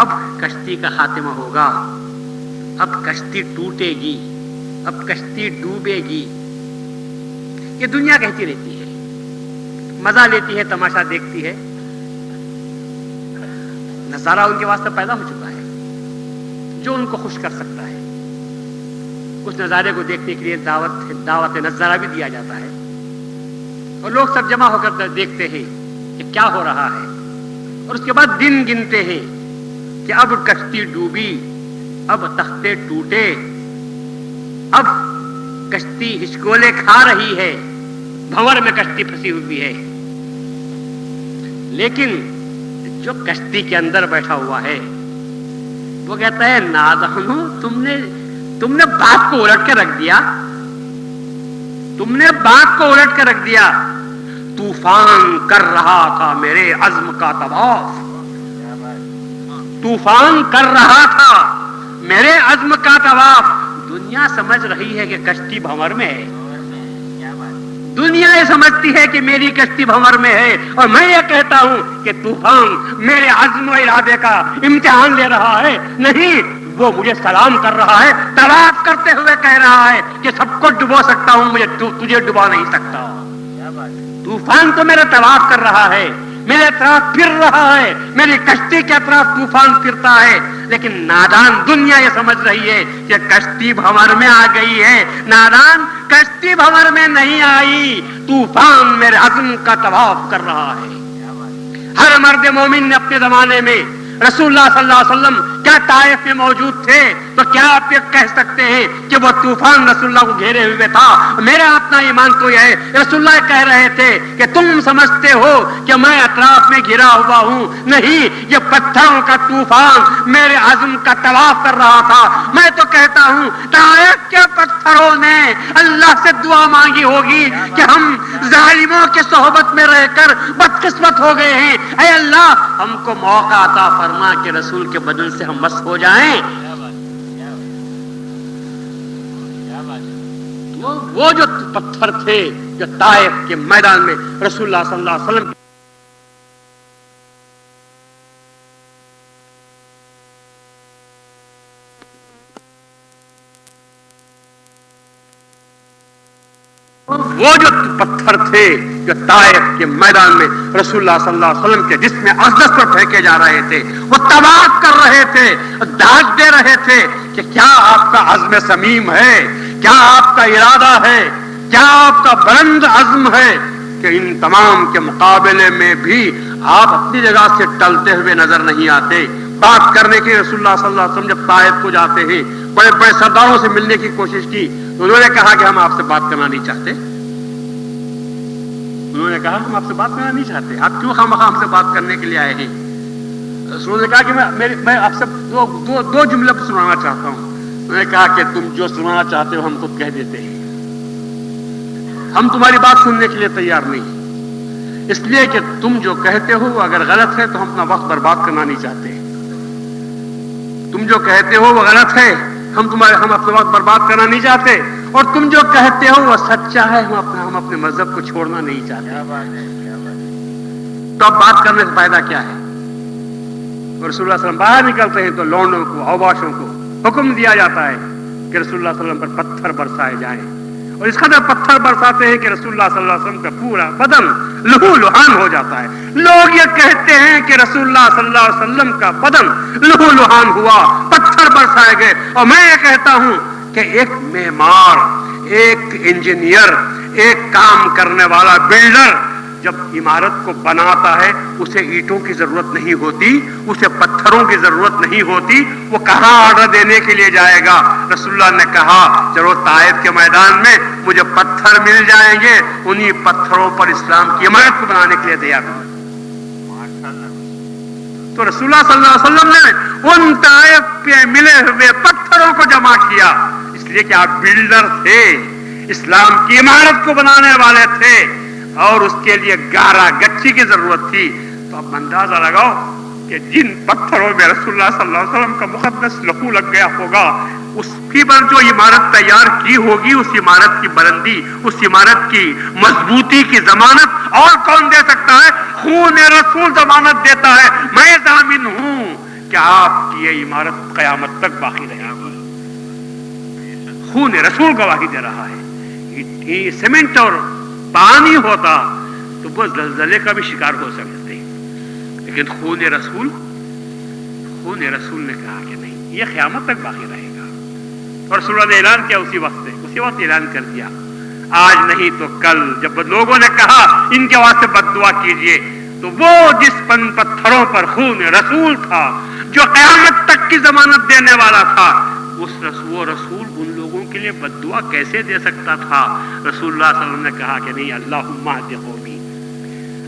اب کشتی کا خاتمہ ہوگا، اب کشتی ٹوٹے گی، اب کشتی ڈوبے گی، یہ دنیا کہتی رہتی ہے، مزہ لیتی ہے، تماشا دیکھتی ہے، نظارہ ان کے واسطے پیدا ہو چکا ہے جو ان کو خوش کر سکتا ہے۔ اس نظارے کو دیکھنے کے لیے دعوت نظارہ بھی دیا جاتا ہے، اور لوگ سب جمع ہو کر دیکھتے ہیں کہ کیا ہو رہا ہے، اور اس کے بعد دن گنتے ہیں کہ اب کشتی ڈوبی، اب تختے ٹوٹے، اب کشتی ہچکولے کھا رہی ہے، بھنور میں کشتی پھنسی ہوئی ہے۔ لیکن جو کشتی کے اندر بیٹھا ہوا ہے وہ کہتا ہے نادانو، تم نے بات کو الٹ کے رکھ دیا، تم نے بات کو الٹ کے رکھ دیا. طوفان کر رہا تھا میرے عزم کا طواف، طوفان کر رہا تھا میرے عزم کا طواف. دنیا سمجھ رہی ہے کہ کشتی بھنور میں ہے، دنیا یہ سمجھتی ہے کہ میری کشتی بھنور میں ہے، اور میں یہ کہتا ہوں کہ طوفان میرے عزم و ارادے کا امتحان لے رہا ہے. نہیں، وہ مجھے سلام کر رہا ہے، طواف کرتے ہوئے کہہ رہا ہے کہ سب کو ڈبو سکتا ہوں، تجھے ڈبا نہیں سکتا. طوفان تو میرا طواف کر رہا ہے، میرے اطراف پھر رہا ہے، میری کشتی کے اطراف طوفان پھرتا ہے. لیکن نادان دنیا یہ سمجھ رہی ہے کہ کشتی بھنور میں آ گئی ہے. نادان، کشتی بھنور میں نہیں آئی، طوفان میرے عزم کا طواف کر رہا ہے. ہر مرد مومن نے اپنے زمانے میں رسول اللہ صلی اللہ علیہ وسلم کیا طائف میں موجود تھے تو کیا آپ یہ کہہ سکتے ہیں کہ وہ طوفان رسول اللہ کو گھیرے ہوئے تھا؟ میرا اپنا ایمان تو یہ ہے، رسول اللہ کہہ رہے تھے کہ تم سمجھتے ہو کہ میں اطراف میں گھرا ہوا ہوں، نہیں، یہ پتھروں کا طوفان میرے عزم کا طواف کر رہا تھا. میں تو کہتا ہوں طائف کے پتھروں نے اللہ سے دعا مانگی ہوگی کہ ہم ظالموں کی صحبت میں رہ کر بدقسمت ہو گئے ہیں، اے اللہ ہم کو موقع عطا فرما کہ رسول کے بدن سے ہم مست ہو جائیں. وہ جو پتھر تھے جو طائف کے میدان میں رسول اللہ صلی اللہ علیہ وسلم وہ جو پتھر تھے جو طائف کے میدان میں رسول اللہ صلی اللہ علیہ وسلم کے جسم اقدس پر پھینکے جا رہے تھے، وہ طواف کر رہے تھے، داغ دے رہے تھے کہ کیا آپ کا عزم سمیم ہے، کیا آپ کا ارادہ ہے، کیا آپ کا بلند عزم ہے کہ ان تمام کے مقابلے میں بھی آپ اپنی جگہ سے ٹلتے ہوئے نظر نہیں آتے. بات کرنے کے رسول اللہ صلی اللہ علیہ وسلم جب طائف کو جاتے ہیں، بڑے بڑے سرداروں سے ملنے کی کوشش کی، انہوں نے کہا کہ ہم آپ سے بات کرنا نہیں چاہتے. انہوں نے کہا ہم آپ سے بات کرنا نہیں چاہتے، آپ کیوں خواہ ہم سے بات کرنے کے لیے آئے ہیں؟ رسول نے کہا کہ میں آپ سے دو جملے سنانا چاہتا ہوں. انہوں نے کہا کہ تم جو سنانا چاہتے ہو ہم کو کہہ دیتے ہیں، ہم تمہاری بات سننے کے لیے تیار نہیں، اس لیے کہ تم جو کہتے ہو اگر غلط ہے تو ہم اپنا وقت برباد کرنا نہیں چاہتے. تم جو کہتے ہو وہ غلط ہے، ہم اپنا وقت برباد کرنا نہیں چاہتے، اور تم جو کہتے ہو وہ سچا ہے، ہم اپنے مذہب کو چھوڑنا نہیں چاہتے. تو اب بات کرنے سے فائدہ کیا ہے؟ رسول اللہ صلی اللہ علیہ وسلم باہر نکلتے ہیں تو لونڈوں کو، اوباشوں کو حکم دیا جاتا ہے کہ رسول اللہ صلی اللہ علیہ وسلم پر پتھر برسائے جائیں، اور اس قدر پتھر برساتے ہیں کہ رسول اللہ صلی اللہ علیہ وسلم کا پورا بدن لہو لہان ہو جاتا ہے. لوگ یہ کہتے ہیں کہ رسول اللہ صلی اللہ علیہ وسلم کا بدن لہو لہان ہوا، پتھر برسائے گئے. اور میں یہ کہتا ہوں کہ ایک معمار، ایک انجینئر، ایک کام کرنے والا بلڈر جب عمارت کو بناتا ہے اسے اینٹوں کی ضرورت نہیں ہوتی، اسے پتھروں کی ضرورت نہیں ہوتی. وہ کہاں آرڈر دینے کے لیے جائے گا؟ رسول اللہ نے کہا چلو طائف کے میدان میں مجھے پتھر مل جائیں گے، انہی پتھروں پر اسلام کی عمارت کو بنانے کے لیے تیار ہوں. تو رسول اللہ صلی اللہ علیہ وسلم نے ان طائف پہ ملے ہوئے پتھروں کو جمع کیا، اس لیے کہ آپ بلڈر تھے، اسلام کی عمارت کو بنانے والے تھے، اور اس کے لیے گارا گچی کی ضرورت تھی. تو اب اندازہ لگاؤ کہ جن پتھروں میں رسول اللہ صلی اللہ علیہ وسلم کا مقدس لہو لگ گیا ہوگا، اس کی پر جو عمارت تیار کی ہوگی، اس عمارت کی بلندی، اس عمارت کی مضبوطی کی ضمانت اور کون دے سکتا ہے؟ خون رسول ضمانت دیتا ہے. میں ضامن ہوں کہ آپ کی یہ عمارت قیامت تک باقی رہے گی. خون رسول گواہی دے رہا ہے. سیمنٹ اور پانی ہوتا تو وہ زلزلے کا بھی شکار ہو سکتے، لیکن خون رسول نے کہا کہ نہیں، یہ قیامت تک باقی رہے گا. اور رسول اللہ نے اعلان کیا اسی وقت اعلان کر دیا، آج نہیں تو کل. جب لوگوں نے کہا ان کے واسطے بد دعا کیجئے، تو وہ جس پتھروں پر خون رسول تھا جو قیامت تک کی ضمانت دینے والا تھا، وہ رسول ان لوگوں کے لیے بد دعا کیسے دے سکتا تھا؟ رسول اللہ صلی اللہ علیہ وسلم نے کہا کہ نہیں، اللہم اہد قومی،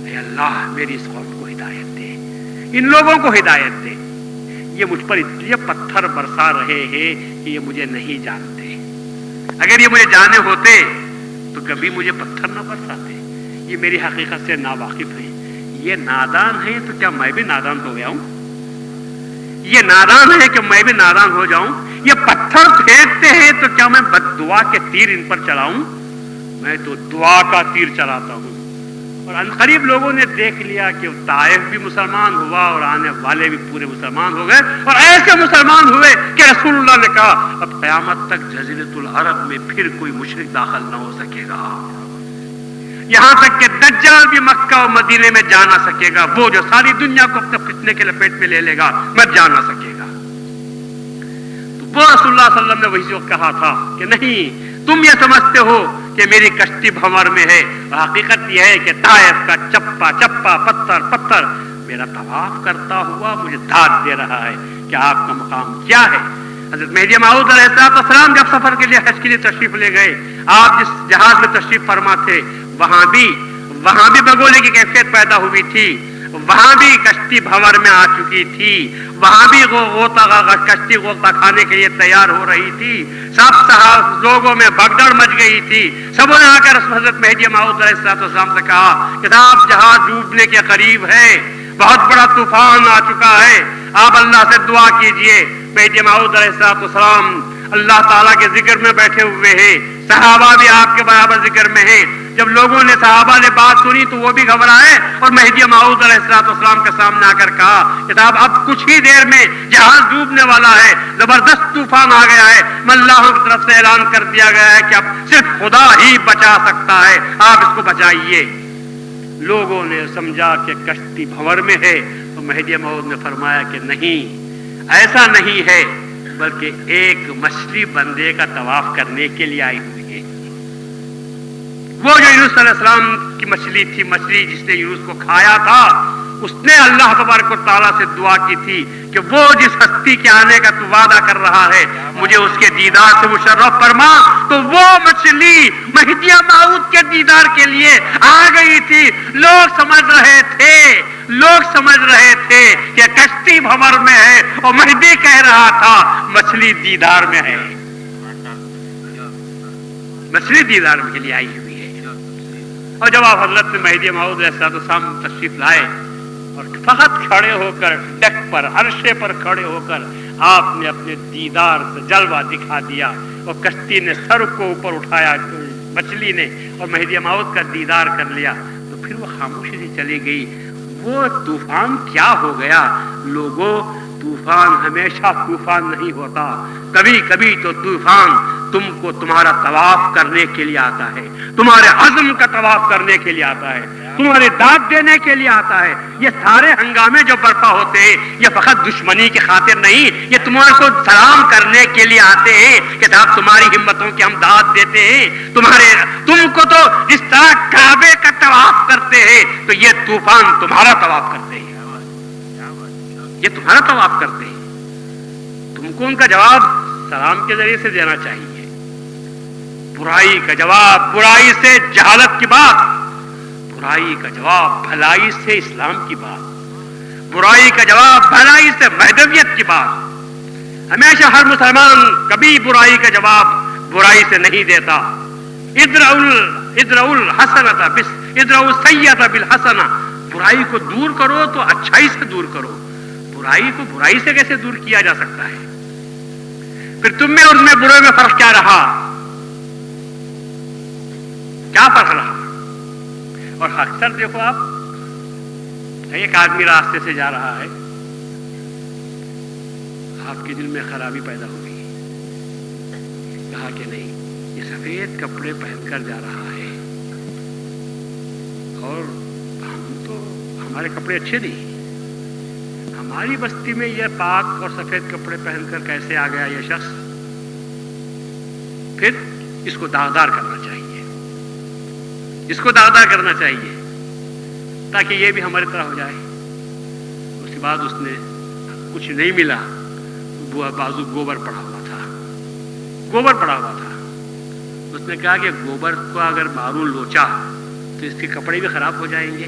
اے اللہ میری اس قوم کو ہدایت ہدایت دے، ان لوگوں کو ہدایت دے۔ یہ مجھ پر اس لیے پتھر برسا رہے ہیں کہ یہ مجھے نہیں جانتے، اگر یہ مجھے جانے ہوتے تو کبھی مجھے پتھر نہ برساتے۔ یہ میری حقیقت سے ناواقف ہیں، یہ نادان ہیں تو کیا میں بھی نادان ہو گیا ہوں؟ یہ نادان ہے کہ میں بھی نادان ہو جاؤں؟ یہ پتھر پھینکتے ہیں تو کیا میں بد دعا کے تیر ان پر چلاؤں؟ میں تو دعا کا تیر چلاتا ہوں۔ اور عنقریب لوگوں نے دیکھ لیا کہ طائف بھی مسلمان ہوا اور آنے والے بھی پورے مسلمان ہو گئے، اور ایسے مسلمان ہوئے کہ رسول اللہ نے کہا اب قیامت تک جزیرۃ العرب میں پھر کوئی مشرک داخل نہ ہو سکے گا، یہاں تک کہ دجال بھی مکہ اور مدینے میں جا نہ سکے گا، وہ جو ساری دنیا کو اپنے فتنے کے لپیٹ میں لے لے گا مت جا نہ سکے گا۔ تو وہ رسول اللہ صلی اللہ علیہ وسلم نے وہی جو کہا تھا کہ نہیں، تم یہ سمجھتے ہو کہ میری کشتی بھنور میں ہے، حقیقت یہ ہے کہ طائف کا چپا چپا پتھر پتھر میرا طواف کرتا ہوا مجھے داد دے رہا ہے کہ آپ کا مقام کیا ہے۔ حضرت مہدی موعود علیہ السلام جب سفر کے لیے حج کے لیے تشریف لے گئے، آپ جس جہاز میں تشریف فرما تھے وہاں بھی بگولے کی کیفیت پیدا ہوئی تھی، وہاں بھی کشتی بھنور میں آ چکی تھی، وہاں بھی کشتی غوطہ کھانے کے لیے تیار ہو رہی تھی، سب لوگوں میں بھگدڑ مچ گئی تھی۔ سبوں نے آ کر حضرت مہدی موعود علیہ السلام سے کہا کہ آپ جہاز ڈوبنے کے قریب ہے، بہت بڑا طوفان آ چکا ہے، آپ اللہ سے دعا کیجئے۔ مہدی موعود علیہ السلام اللہ تعالیٰ کے ذکر میں بیٹھے ہوئے ہیں، صحابہ بھی آپ کے برابر ذکر میں ہیں۔ جب لوگوں نے صحابہ نے بات سنی تو وہ بھی گھبرائے اور مہدی موعود علیہ السلام کے سامنے آ کر کہا کہ صاحب اب کچھ ہی دیر میں جہاز ڈوبنے والا ہے، زبردست طوفان آ گیا ہے، اللہ کی طرف سے اعلان کر دیا گیا ہے کہ اب صرف خدا ہی بچا سکتا ہے، آپ اس کو بچائیے۔ لوگوں نے سمجھا کہ کشتی بھنور میں ہے، تو مہدی موعود نے فرمایا کہ نہیں، ایسا نہیں ہے، بلکہ ایک مچھلی بندے کا طواف کرنے کے لیے آئی ہوئی ہے۔ وہ جو یونس علیہ السلام کی مچھلی تھی، مچھلی جس نے یونس کو کھایا تھا، اس نے اللہ تبارک و تعالیٰ سے دعا کی تھی کہ وہ جس ہستی کے آنے کا تو وعدہ کر رہا ہے مجھے اس کے دیدار سے مشرف فرما، تو وہ مچھلی مہدی موعود کے دیدار کے لیے آ گئی تھی۔ لوگ سمجھ رہے تھے کہ کشتی بھنور میں ہے، اور مہدی کہہ رہا تھا مچھلی دیدار میں ہے، مچھلی دیدار کے لیے آئی ہوئی ہے۔ اور جب آپ حضرت مہدی موعود علیہ السلام تشریف لائے اور فقط کھڑے ہو کر ڈیک پر، عرشے پر کھڑے ہو کر آپ نے اپنے دیدار سے جلوہ دکھا دیا، اور کشتی نے سر کو اوپر اٹھایا مچھلی نے، اور مہدی موعود کا دیدار کر لیا، تو پھر وہ خاموشی سے چلی گئی۔ وہ طوفان کیا ہو گیا؟ لوگوں، طوفان ہمیشہ طوفان نہیں ہوتا، کبھی کبھی تو طوفان تم کو تمہارا طواف کرنے کے لیے آتا ہے، تمہارے عزم کا طواف کرنے کے لیے آتا ہے، تمہارے داد دینے کے لیے آتا ہے۔ یہ سارے ہنگامے جو برپا ہوتے ہیں یہ فقط دشمنی کی خاطر نہیں، یہ تمہارے کو سلام کرنے کے لیے آتے ہیں کہ صاحب تمہاری ہمتوں کی ہم داد دیتے ہیں، تم کو تو جس طرح کعبے کا طواف کرتے ہیں تو یہ طوفان تمہارا طواف کرتے ہیں، یہ تمہارا طواف کرتے ہیں۔ تم کو ان کا جواب سلام کے ذریعے سے دینا چاہیے۔ برائی کا جواب برائی سے جہالت کی بات، برائی کا جواب بھلائی سے اسلام کی بات، برائی کا جواب بھلائی سے مہدویت کی بات۔ ہمیشہ ہر مسلمان کبھی برائی کا جواب برائی سے نہیں دیتا۔ ادرؤ السیئۃ بالحسنہ، برائی کو دور کرو تو اچھائی سے دور کرو، برائی کو برائی سے کیسے دور کیا جا سکتا ہے؟ پھر تم میں اور میں برے میں فرق کیا رہا؟ کیا فرق رہا؟ اور اکثر دیکھو آپ، ایک آدمی راستے سے جا رہا ہے، آپ کے دل میں خرابی پیدا ہو گئی، کہا کہ نہیں، یہ سفید کپڑے پہن کر جا رہا ہے اور ہمارے کپڑے اچھے نہیں، ہماری بستی میں یہ پاک اور سفید کپڑے پہن کر کیسے آ گیا یہ شخص؟ پھر اس کو داغدار کرنا چاہیے، اس کو داغدار کرنا چاہیے تاکہ یہ بھی ہماری طرح ہو جائے۔ اس کے بعد اس نے کچھ نہیں ملا، بازو گوبر پڑا ہوا تھا، گوبر پڑا ہوا تھا۔ اس نے کہا کہ گوبر کو اگر ماروں لوچا تو اس کے کپڑے بھی خراب ہو جائیں گے،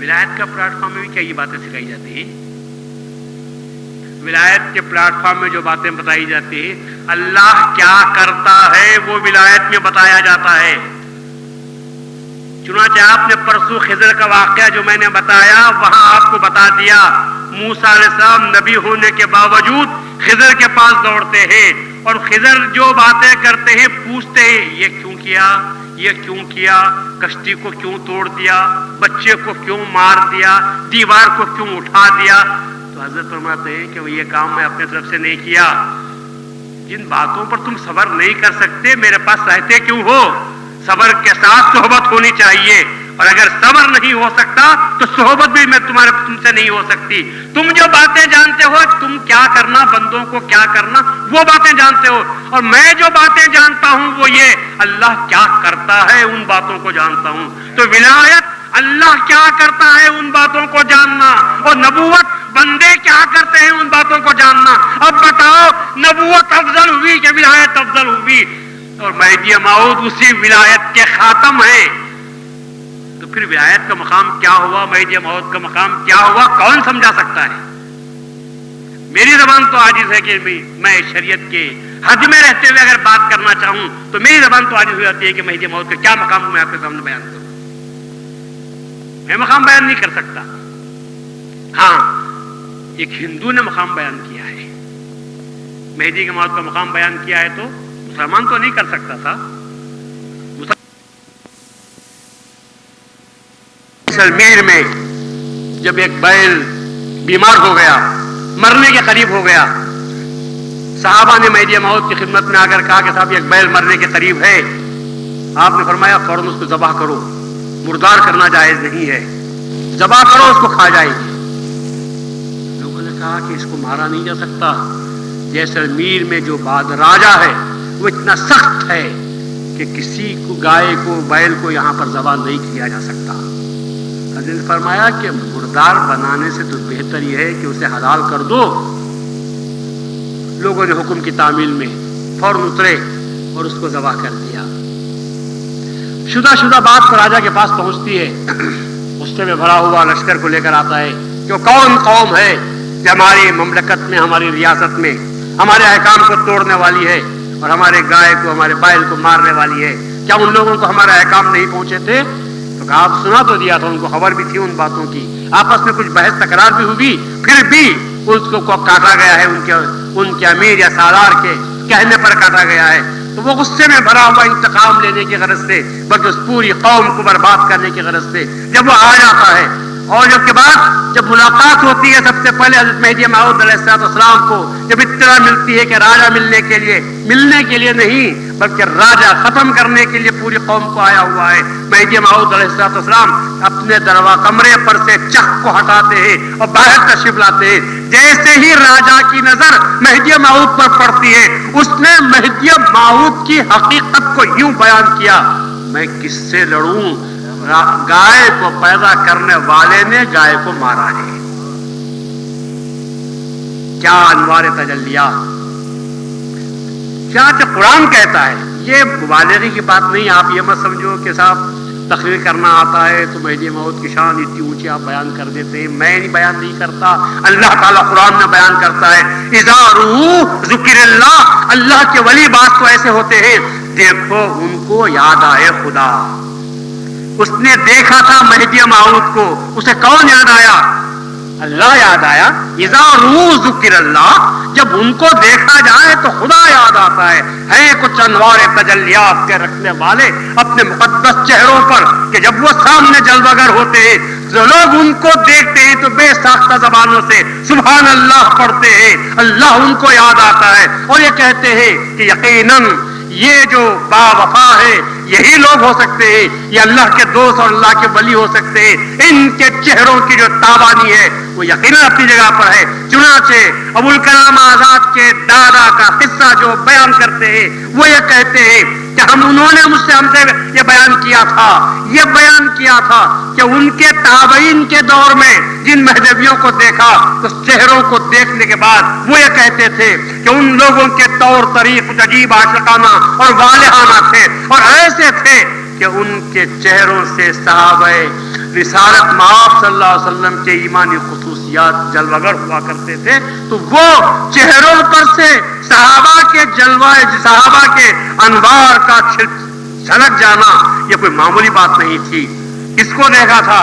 ولایت کا پلیٹ فارم میں بھی کیا یہ باتیں سکھائی جاتی ہیں؟ ولایت کے پلیٹ فارم میں جو باتیں بتائی جاتی ہیں، اللہ کیا کرتا ہے وہ ولایت میں بتایا جاتا ہے۔ چنانچہ آپ نے پرسوں خضر کا واقعہ جو میں نے بتایا وہاں آپ کو بتا دیا، موسیٰ علیہ السلام نبی ہونے کے باوجود خضر کے پاس دوڑتے ہیں اور خضر جو باتیں کرتے ہیں پوچھتے ہیں یہ کیوں کیا، یہ کیوں کیا، کشتی کو کیوں توڑ دیا، بچے کو کیوں مار دیا، دیوار کو کیوں اٹھا دیا؟ تو حضرت فرماتے ہیں کہ وہ یہ کام میں اپنے طرف سے نہیں کیا، جن باتوں پر تم صبر نہیں کر سکتے میرے پاس رہتے کیوں ہو؟ صبر کے ساتھ صحبت ہونی چاہیے، اور اگر صبر نہیں ہو سکتا تو صحبت بھی میں تم سے نہیں ہو سکتی۔ تم جو باتیں جانتے ہو تم کیا کرنا، بندوں کو کیا کرنا وہ باتیں جانتے ہو، اور میں جو باتیں جانتا ہوں وہ یہ اللہ کیا کرتا ہے ان باتوں کو جانتا ہوں۔ تو ولایت اللہ کیا کرتا ہے ان باتوں کو جاننا، اور نبوت بندے کیا کرتے ہیں ان باتوں کو جاننا۔ اب بتاؤ نبوت افضل ہوئی کہ ولایت افضل ہوئی؟ اور مہدی موعود اسی ولایت کے خاتم ہے، تو پھر ولایت کا مقام کیا ہوا، مہدی موعود کا مقام کیا ہوا، کون سمجھا سکتا ہے؟ میری زبان تو عاجز ہے کہ میں شریعت کے حد میں رہتے ہوئے اگر بات کرنا چاہوں تو میری زبان تو عاجز ہو جاتی ہے کہ مہدی موعود کا کیا مقام میں آپ کے سامنے بیان کروں۔ میں مقام بیان نہیں کر سکتا۔ ہاں ایک ہندو نے مقام بیان کیا ہے، مہدی کے موعود کا مقام بیان کیا ہے، تو مسلمان تو نہیں کر سکتا تھا۔ جیسلمیر میں جب ایک بیل بیمار ہو گیا، مرنے کے قریب ہو گیا، صحابہ نے مہدی موعود کی خدمت میں آ کر کہا کہ صاحب ایک بیل مرنے کے قریب ہے۔ آپ نے فرمایا فوراً اس کو ذبح کرو، مردار کرنا جائز نہیں ہے، ذبح کرو اس کو کھا جائے گی۔ لوگوں نے کہا کہ اس کو مارا نہیں جا سکتا، جیسلمیر میں جو راجا ہے وہ اتنا سخت ہے کہ کسی کو گائے کو بیل کو یہاں پر ذبح نہیں کیا جا سکتا۔ حضرت نے فرمایا کہ مردار بنانے سے تو بہتر یہ ہے کہ اسے حلال کر دو۔ لوگوں نے حکم کی تعمیل میں فوراً اترے اور اس کو ذبح کر دیا۔ شدہ بات راجا کے پاس پہنچتی ہے، غصے میں بھرا ہوا لشکر کو لے کر آتا ہے کہ کون قوم ہے کہ ہماری مملکت میں، ہماری ریاست میں ہمارے احکام کو توڑنے والی ہے اور ہمارے گائے کو، ہمارے بیل کو مارنے والی ہے؟ کیا ان لوگوں کو ہمارے احکام نہیں پہنچے تھے؟ تو کہا آپ سنا تو دیا تھا، ان کو خبر بھی تھی ان باتوں کی، آپس میں کچھ بحث تکرار بھی ہوئی، پھر بھی اس کو کاٹا گیا ہے، ان کے امیر یا سالار کے کہنے پر کاٹا گیا ہے۔ تو وہ غصے میں بھرا ہوا انتقام لینے کی غرض سے، بلکہ اس پوری قوم کو برباد کرنے کی غرض سے جب وہ آ جاتا ہے، اور جب کے بعد جب ملاقات ہوتی ہے سب سے پہلے حضرت مہدی موعود علیہ السلام کو جب اطلاع ملتی ہے کہ راجہ ملنے کے لیے نہیں بلکہ راجہ ختم کرنے کے لیے پوری قوم کو آیا ہوا ہے، مہدی موعود علیہ السلام اپنے کمرے پر سے چک کو ہٹاتے ہیں اور باہر تشریف لاتے ہیں۔ جیسے ہی راجہ کی نظر مہدی موعود پر پڑتی ہے، اس نے مہدی موعود کی حقیقت کو یوں بیان کیا، میں کس سے لڑوں؟ گائے کو پیدا کرنے والے نے گائے کو مارا ہے۔ کیا انوار تجلیات! کیا قرآن کہتا ہے، یہ مبالغے کی بات نہیں۔ آپ یہ مت سمجھو کہ صاحب تقریر کرنا آتا ہے تو مہدی موعود کی شان اتنی اونچی آپ بیان کر دیتے ہیں۔ میں بیان نہیں کرتا، اللہ تعالیٰ قرآن میں بیان کرتا ہے، اذا روح ذکر اللہ کے ولی بات تو ایسے ہوتے ہیں، دیکھو ان کو یاد آئے خدا۔ اس نے دیکھا تھا مہدی موعود کو، اسے کون یاد آیا؟ اللہ یاد آیا۔ اذا روح ذکر اللہ، جب ان کو دیکھا جائے تو خدا یاد آتا ہے کچھ انوار تجلیات کے رکھنے والے اپنے مقدس چہروں پر کہ جب وہ سامنے جلوگر ہوتے ہیں جو لوگ ان کو دیکھتے ہیں تو بے ساختہ زبانوں سے سبحان اللہ پڑھتے ہیں، اللہ ان کو یاد آتا ہے اور یہ کہتے ہیں کہ یقیناً یہ جو با وفا ہے یہی لوگ ہو سکتے ہیں، یہ اللہ کے دوست اور اللہ کے ولی ہو سکتے ہیں۔ ان کے چہروں کی جو تابانی ہے وہ یقیناً اپنی جگہ پر ہے۔ چنانچہ ابوالکلام آزاد کے دادا کا قصہ جو بیان کرتے ہیں وہ یہ کہتے ہیں کہ انہوں نے مجھ سے ہم سے یہ بیان کیا تھا کہ ان کے تابعین کے دور میں جن مہدویوں کو دیکھا تو چہروں کو دیکھنے کے بعد وہ یہ کہتے تھے کہ ان لوگوں کے طور طریق عجیب عاشقانہ اور والہانہ تھے اور ایسے تھے کہ ان کے چہروں سے صحابہ رسالت مآب صلی اللہ علیہ وسلم کے ایمانی خصوصیات جلوگر ہوا کرتے تھے، تو وہ چہروں پر سے صحابہ کے جلوہ، صحابہ کے انوار کا چھلک جانا یہ کوئی معمولی بات نہیں تھی۔ کس کو دیکھا تھا؟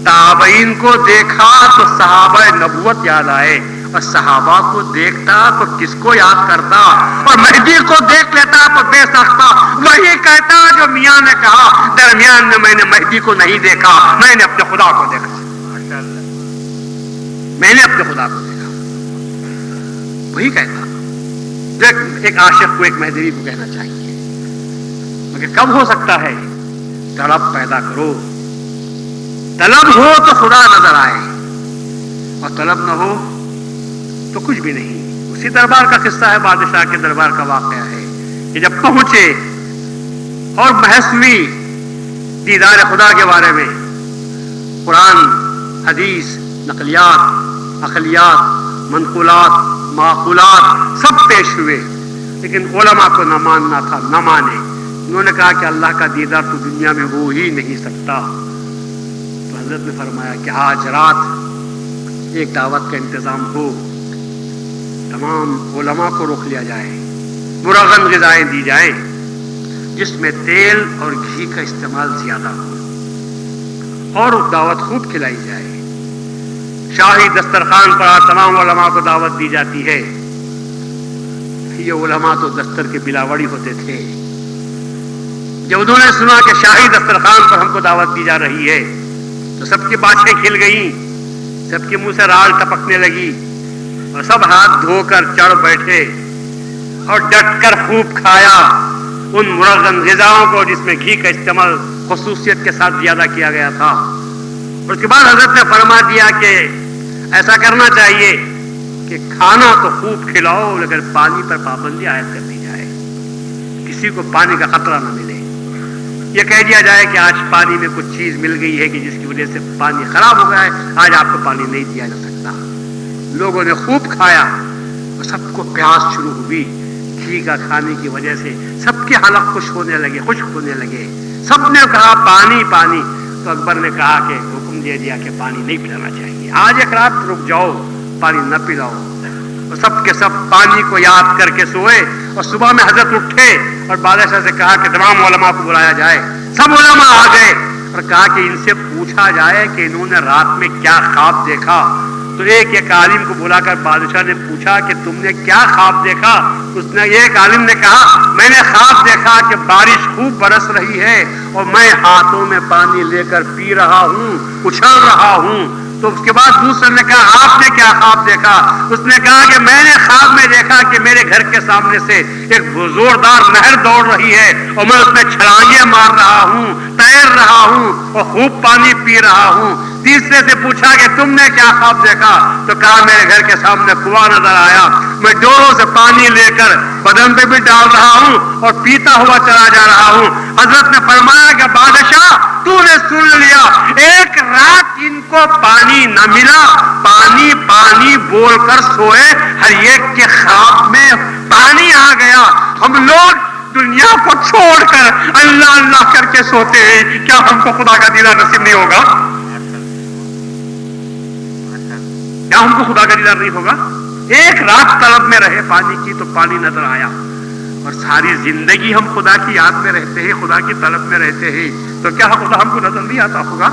تابعین کو دیکھا تو صحابہ نبوت یاد آئے، اور صحابہ کو دیکھتا تو کس کو یاد کرتا؟ اور مہدی کو دیکھ لیتا تو بے سختہ وہی کہتا جو میاں نے کہا، درمیان میں میں نے مہدی کو نہیں دیکھا، میں نے اپنے خدا کو دیکھا، میں نے اپنے خدا کو دیکھا، وہی کہتا۔ ایک عاشق کو، ایک مہدوی کو کہنا چاہیے، مگر کب ہو سکتا ہے؟ طلب پیدا کرو، طلب ہو تو خدا نظر آئے، اور طلب نہ ہو تو کچھ بھی نہیں۔ اسی دربار کا قصہ ہے، بادشاہ کے دربار کا واقعہ ہے کہ جب پہنچے اور بحث ہوئی دیدار خدا کے بارے میں، قرآن، حدیث، نقلیات، عقلیات، منقولات، معقولات سب پیش ہوئے، لیکن علماء کو نہ ماننا تھا، نہ مانے۔ انہوں نے کہا کہ اللہ کا دیدار تو دنیا میں ہو ہی نہیں سکتا۔ تو حضرت نے فرمایا کہ آج رات ایک دعوت کا انتظام ہو، تمام علماء کو روک لیا جائے، مرغن غذائیں دی جائیں جس میں تیل اور گھی کا استعمال زیادہ ہو، اور دعوت خوب کھلائی جائے۔ شاہی دسترخوان پر تمام علماء کو دعوت دی جاتی ہے۔ یہ علماء تو دستر کے بلاوڑی ہوتے تھے۔ جب انہوں نے سنا کہ شاہی دسترخوان پر ہم کو دعوت دی جا رہی ہے تو سب کی باتیں کھل گئیں، سب کے منہ سے راڑ ٹپکنے لگی، اور سب ہاتھ دھو کر چڑھ بیٹھے اور ڈٹ کر خوب کھایا ان مرغن غذاؤں کو جس میں گھی کا استعمال خصوصیت کے ساتھ زیادہ کیا گیا تھا۔ اور اس کے بعد حضرت نے فرما دیا کہ ایسا کرنا چاہیے کہ کھانا تو خوب کھلاؤ، لیکن پانی پر پابندی عائد کر دی جائے، کسی کو پانی کا خطرہ نہ ملے۔ یہ کہہ دیا جائے کہ آج پانی میں کچھ چیز مل گئی ہے کہ جس کی وجہ سے پانی خراب ہو گیا ہے، آج آپ کو پانی نہیں دیا جا سکتا۔ لوگوں نے خوب کھایا اور سب کو پیاس شروع ہوئی، گھی کا کھانے کی وجہ سے سب کے حلق خشک ہونے لگے، سب نے کہا پانی پانی۔ تو اکبر نے کہا کہ حکم دے دیا کہ پانی نہیں پلانا چاہیے، آج ایک رات رک جاؤ، پانی نہ پلاؤ۔ اور سب کے سب پانی کو یاد کر کے سوئے، اور صبح میں حضرت اٹھے اور بادشاہ سے کہا کہ تمام علماء کو بلایا جائے۔ سب علماء آ گئے اور کہا کہ ان سے پوچھا جائے کہ انہوں نے رات میں کیا خواب دیکھا۔ تو ایک عالم کو بلا کر بادشاہ نے پوچھا کہ تم نے کیا خواب دیکھا؟ اس نے ایک عالم نے کہا میں نے خواب دیکھا کہ بارش خوب برس رہی ہے اور میں ہاتھوں میں پانی لے کر پی رہا ہوں، اچھل رہا ہوں۔ تو اس کے بعد دوسرے نے کہا آپ نے کیا خواب دیکھا؟ اس نے کہا کہ میں نے خواب میں دیکھا کہ میرے گھر کے سامنے سے ایک زوردار نہر دوڑ رہی ہے اور میں اس میں چھلانگیں مار رہا ہوں، تیر رہا ہوں اور خوب پانی پی رہا ہوں۔ تیسرے سے پوچھا کہ تم نے کیا خواب دیکھا؟ تو کہا میرے گھر کے سامنے کنواں نظر آیا، میں ڈوروں سے پانی لے کر بدن پہ بھی ڈال رہا ہوں اور پیتا ہوا چلا جا رہا ہوں۔ حضرت نے فرمایا کہ بادشاہ تو نے سن لیا، ایک رات ان کو پانی نہ ملا، پانی پانی بول کر سوئے، ہر ایک کے خواب میں پانی آ گیا۔ ہم لوگ دنیا کو چھوڑ کر اللہ اللہ کر کے سوتے ہیں، کیا ہم کو خدا کا دیدار نصیب نہیں ہوگا؟ کیا ہم کو خدا کا دیدار نہیں ہوگا؟ ایک رات طلب میں رہے پانی کی تو پانی نظر آیا، اور ساری زندگی ہم خدا کی یاد میں رہتے ہیں، خدا کی طلب میں رہتے ہیں، تو کیا خدا ہم کو نظر نہیں آتا ہوگا؟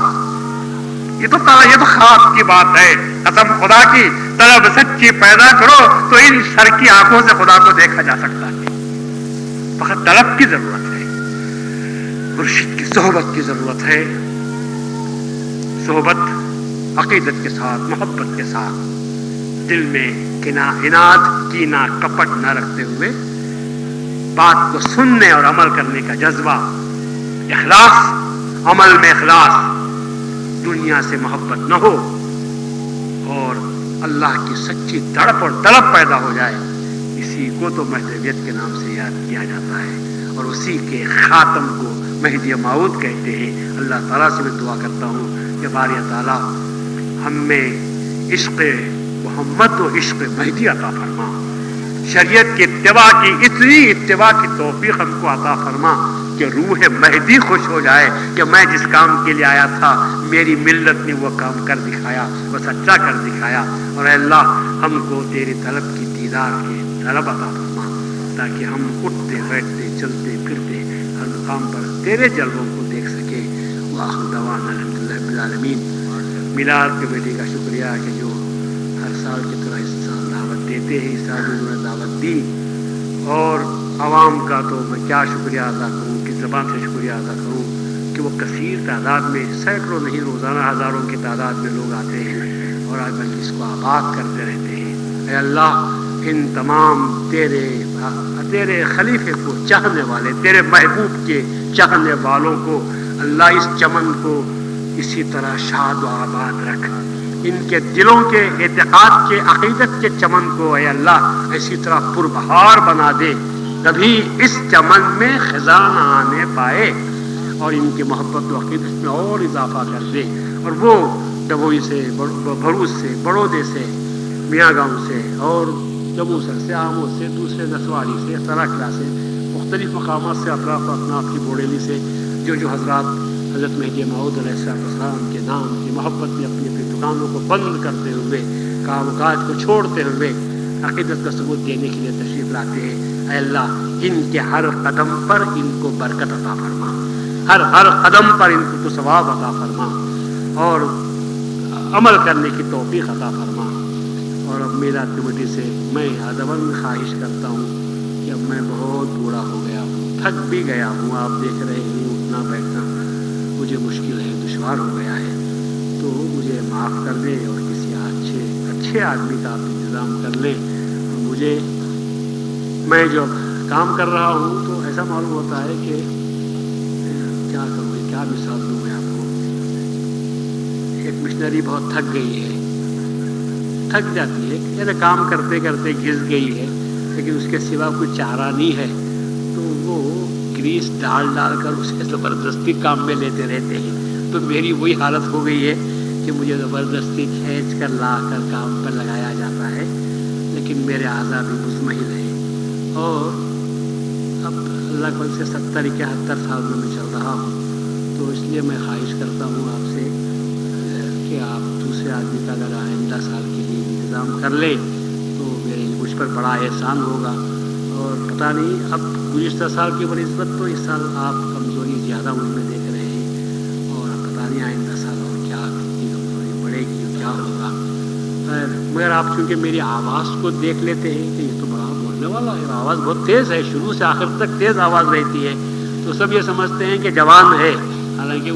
یہ تو خواب کی بات ہے۔ قسم خدا کی طلب سچی پیدا کرو تو ان سر کی آنکھوں سے خدا کو دیکھا جا سکتا ہے۔ فقط طلب کی ضرورت ہے، مرشد کی صحبت کی ضرورت ہے۔ صحبت عقیدت کے ساتھ، محبت کے ساتھ، دل میں عناد کینہ کپٹ نہ رکھتے ہوئے بات کو سننے اور عمل کرنے کا جذبہ، اخلاص، عمل میں اخلاص، دنیا سے محبت نہ ہو اور اللہ کی سچی تڑپ اور طلب پیدا ہو جائے، اسی کو تو مہدویت کے نام سے یاد کیا جاتا ہے، اور اسی کے خاتم کو مہدی موعود کہتے ہیں۔ اللہ تعالیٰ سے میں دعا کرتا ہوں کہ باری تعالیٰ ہم میں عشق محمد و عشق مہدی عطا فرما، شریعت کی اتباع کی اتنی اتباع کی توفیق ہم کو عطا فرما کہ روح مہدی خوش ہو جائے کہ میں جس کام کے لیے آیا تھا میری ملت نے وہ کام کر دکھایا، وہ سچا کر دکھایا۔ اور اے اللہ ہم کو تیری طلب کی دیدار کی طلب عطا فرما تاکہ ہم اٹھتے بیٹھتے چلتے پھرتے ہر مقام پر تیرے جلووں کو دیکھ سکے۔ وآخر دعوانا الحمدللہ رب العالمین۔ میلاد کمیٹی کا شکریہ کہ جو ہر سال کی طرح اس سال دعوت دیتے ہیں، اس سال انہوں نے دعوت دی، اور عوام کا تو میں کیا شکریہ ادا کروں، کس زبان سے شکریہ ادا کروں کہ وہ کثیر تعداد میں، سینکڑوں نہیں روزانہ ہزاروں کی تعداد میں لوگ آتے ہیں اور آج مجلس کو آباد کرتے رہتے ہیں۔ اے اللہ ان تمام تیرے خلیفے کو چاہنے والے، تیرے محبوب کے چاہنے والوں کو اللہ اس چمن کو اسی طرح شاد و آباد رکھ، ان کے دلوں کے اعتقاد کے عقیدت کے چمن کو اے اللہ اسی طرح پربہار بنا دے، کبھی اس چمن میں خزاں نہ آنے پائے، اور ان کی محبت و عقیدت میں اور اضافہ کر دے، اور وہ ڈبوئی سے، بھروچ سے، بڑودے سے، میاں گاؤں سے، اور جموں سے، آمود سے، دوسرے نسواڑی سے، سراکلا سے، مختلف مقامات سے، اطراف اپناف کی بوڑیلی سے، جو حضرات حضرت مہدی موعود علیہ السلام کے نام کی محبت میں اپنی اپنی دکانوں کو بند کرتے ہوئے، کام کاج کو چھوڑتے ہوئے عقیدت کا ثبوت دینے کے لیے تشریف لاتے ہیں، اے اللہ ان کے ہر قدم پر ان کو برکت عطا فرما، ہر قدم پر ان کو تو ثواب عطا فرما، اور عمل کرنے کی توفیق عطا فرما۔ اور اب میلاد کمیٹی سے میں ادباً خواہش کرتا ہوں کہ اب میں بہت بوڑھا ہو گیا ہوں، تھک بھی گیا ہوں، آپ دیکھ رہے ہیں اٹھنا بیٹھنا مجھے مشکل ہے، دشوار ہو گیا ہے، تو مجھے معاف کر دیں اور کسی اچھے آدمی کا آپ انتظام کر لیں۔ مجھے میں جو کام کر رہا ہوں تو ایسا معلوم ہوتا ہے کہ کیا کروں، کیا مثال دوں میں آپ کو۔ ایک مشنری بہت تھک گئی ہے، تھک جاتی ہے، یعنی کام کرتے کرتے گھس گئی ہے، لیکن اس کے سوا کوئی چارہ نہیں ہے، تو وہ گریس ڈال کر اسے زبردستی کام میں لیتے رہتے ہیں۔ تو میری وہی حالت ہو گئی ہے کہ مجھے زبردستی کھینچ کر لا کر کام پر لگایا جاتا ہے، لیکن میرے اعضاء بھی مزمحل ہیں، اور اب اللہ سے 70-71 سال میں چل رہا ہوں، تو اس لیے میں خواہش کرتا ہوں آپ سے کہ آپ دوسرے آدمی کا اگر آئندہ سال کے لیے انتظام کر لیں تو مجھ پر بڑا احسان ہوگا۔ اور پتہ نہیں اب گزشتہ سال کی بنسبت تو اس سال آپ کمزوری زیادہ مجھ میں دیکھ رہے ہیں، اور پتہ نہیں آئندہ سال اور کیا کتنی کمزوری بڑھے گی اور کیا ہوگا۔ مگر آپ چونکہ میری آواز کو دیکھ لیتے ہیں کہ یہ تو بڑا بولنے والا ہے، آواز بہت تیز ہے، شروع سے آخر تک تیز آواز رہتی ہے، تو سب یہ سمجھتے ہیں کہ جوان ہے، حالانکہ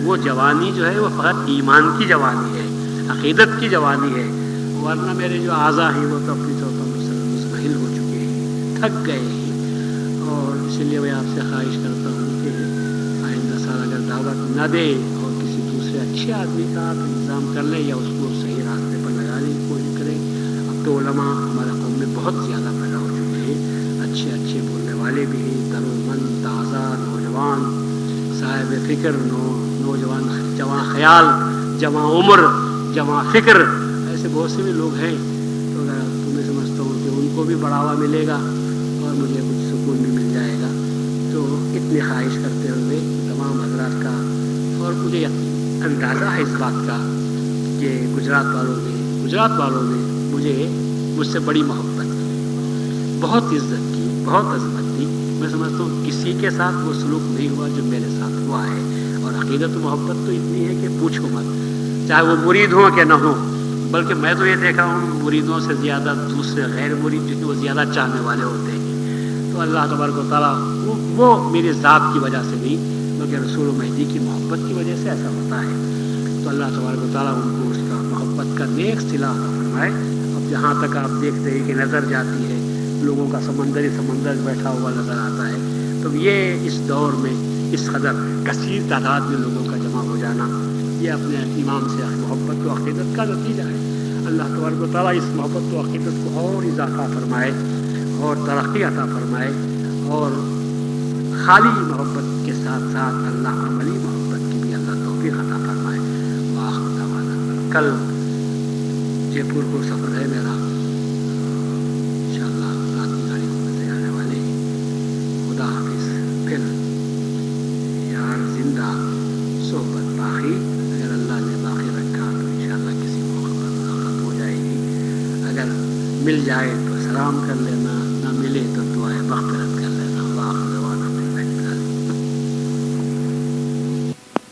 وہ جوانی جو ہے وہ فقط ایمان کی جوانی ہے، عقیدت کی جوانی ہے، ورنہ میرے جو اعضاء ہیں وہ تو اپنی طور پر مزمحل ہو چکے ہیں، تھک گئے ہیں۔ اور اسی لیے میں آپ سے خواہش کرتا ہوں کہ آئندہ سال اگر دعوت نہ دے اور کسی دوسرے اچھے آدمی کا آپ انتظام کر لیں یا اس کو صحیح راستے پر لگانے کی کوشش کریں۔ اب تو علماء ہمارے قوم میں بہت زیادہ پیدا ہو چکے ہیں، اچھے بولنے والے بھی ہیں، ترومند تازہ نوجوان، صاحب فکر، نوجوان، جواں خیال، جواں عمر، جواں فکر، ایسے بہت سے بھی لوگ ہیں، تو میں سمجھتا ہوں کہ ان کو بھی بڑھاوا ملے گا اور مجھے کچھ سکون بھی مل جائے گا۔ تو اتنی خواہش کرتے ہوئے تمام حضرات کا، اور مجھے اندازہ ہے اس بات کا کہ گجرات والوں نے مجھ سے بڑی محبت کی، بہت عزت کی، بہت عظمت دی۔ میں سمجھتا ہوں کسی کے ساتھ وہ سلوک نہیں ہوا جو میرے ساتھ ہوا ہے، اور عقیدت و محبت تو اتنی ہے کہ پوچھو مت، چاہے وہ مرید ہوں کہ نہ ہوں، بلکہ میں تو یہ دیکھا ہوں مریدوں سے زیادہ دوسرے غیر مرید جو کہ وہ زیادہ چاہنے والے ہوتے ہیں۔ تو اللہ تبارک و تعالیٰ وہ میری ذات کی وجہ سے نہیں بلکہ رسول و مہدی کی محبت کی وجہ سے ایسا ہوتا ہے۔ تو اللہ تبارک و تعالیٰ ان کو اس کا محبت کا نیک صلہ عطا فرمائے۔ اب جہاں تک آپ دیکھتے ہیں کہ نظر جاتی ہے، لوگوں کا سمندر بیٹھا ہوا نظر آتا ہے، تو یہ اس دور میں اس قدر کثیر تعداد میں لوگوں کا جمع ہو جانا، یہ اپنے امام سے محبت و عقیدت کا نتیجہ ہے۔ اللہ تبارک و تعالیٰ اس محبت و عقیدت کو اور اضافہ فرمائے اور ترقی عطا فرمائے، اور خالی محبت کے ساتھ ساتھ اللہ عملی محبت کی بھی اللہ توفیق عطا فرمائے۔ وآخر دعوانا، کل جے پور کو سفر ہے میرا، انشاءاللہ رات کی گاڑی میں آنے والے ہیں۔ خدا حافظ، پھر مل جائے تو سلام کر لینا، نہ ملے تو دعائے مغفرت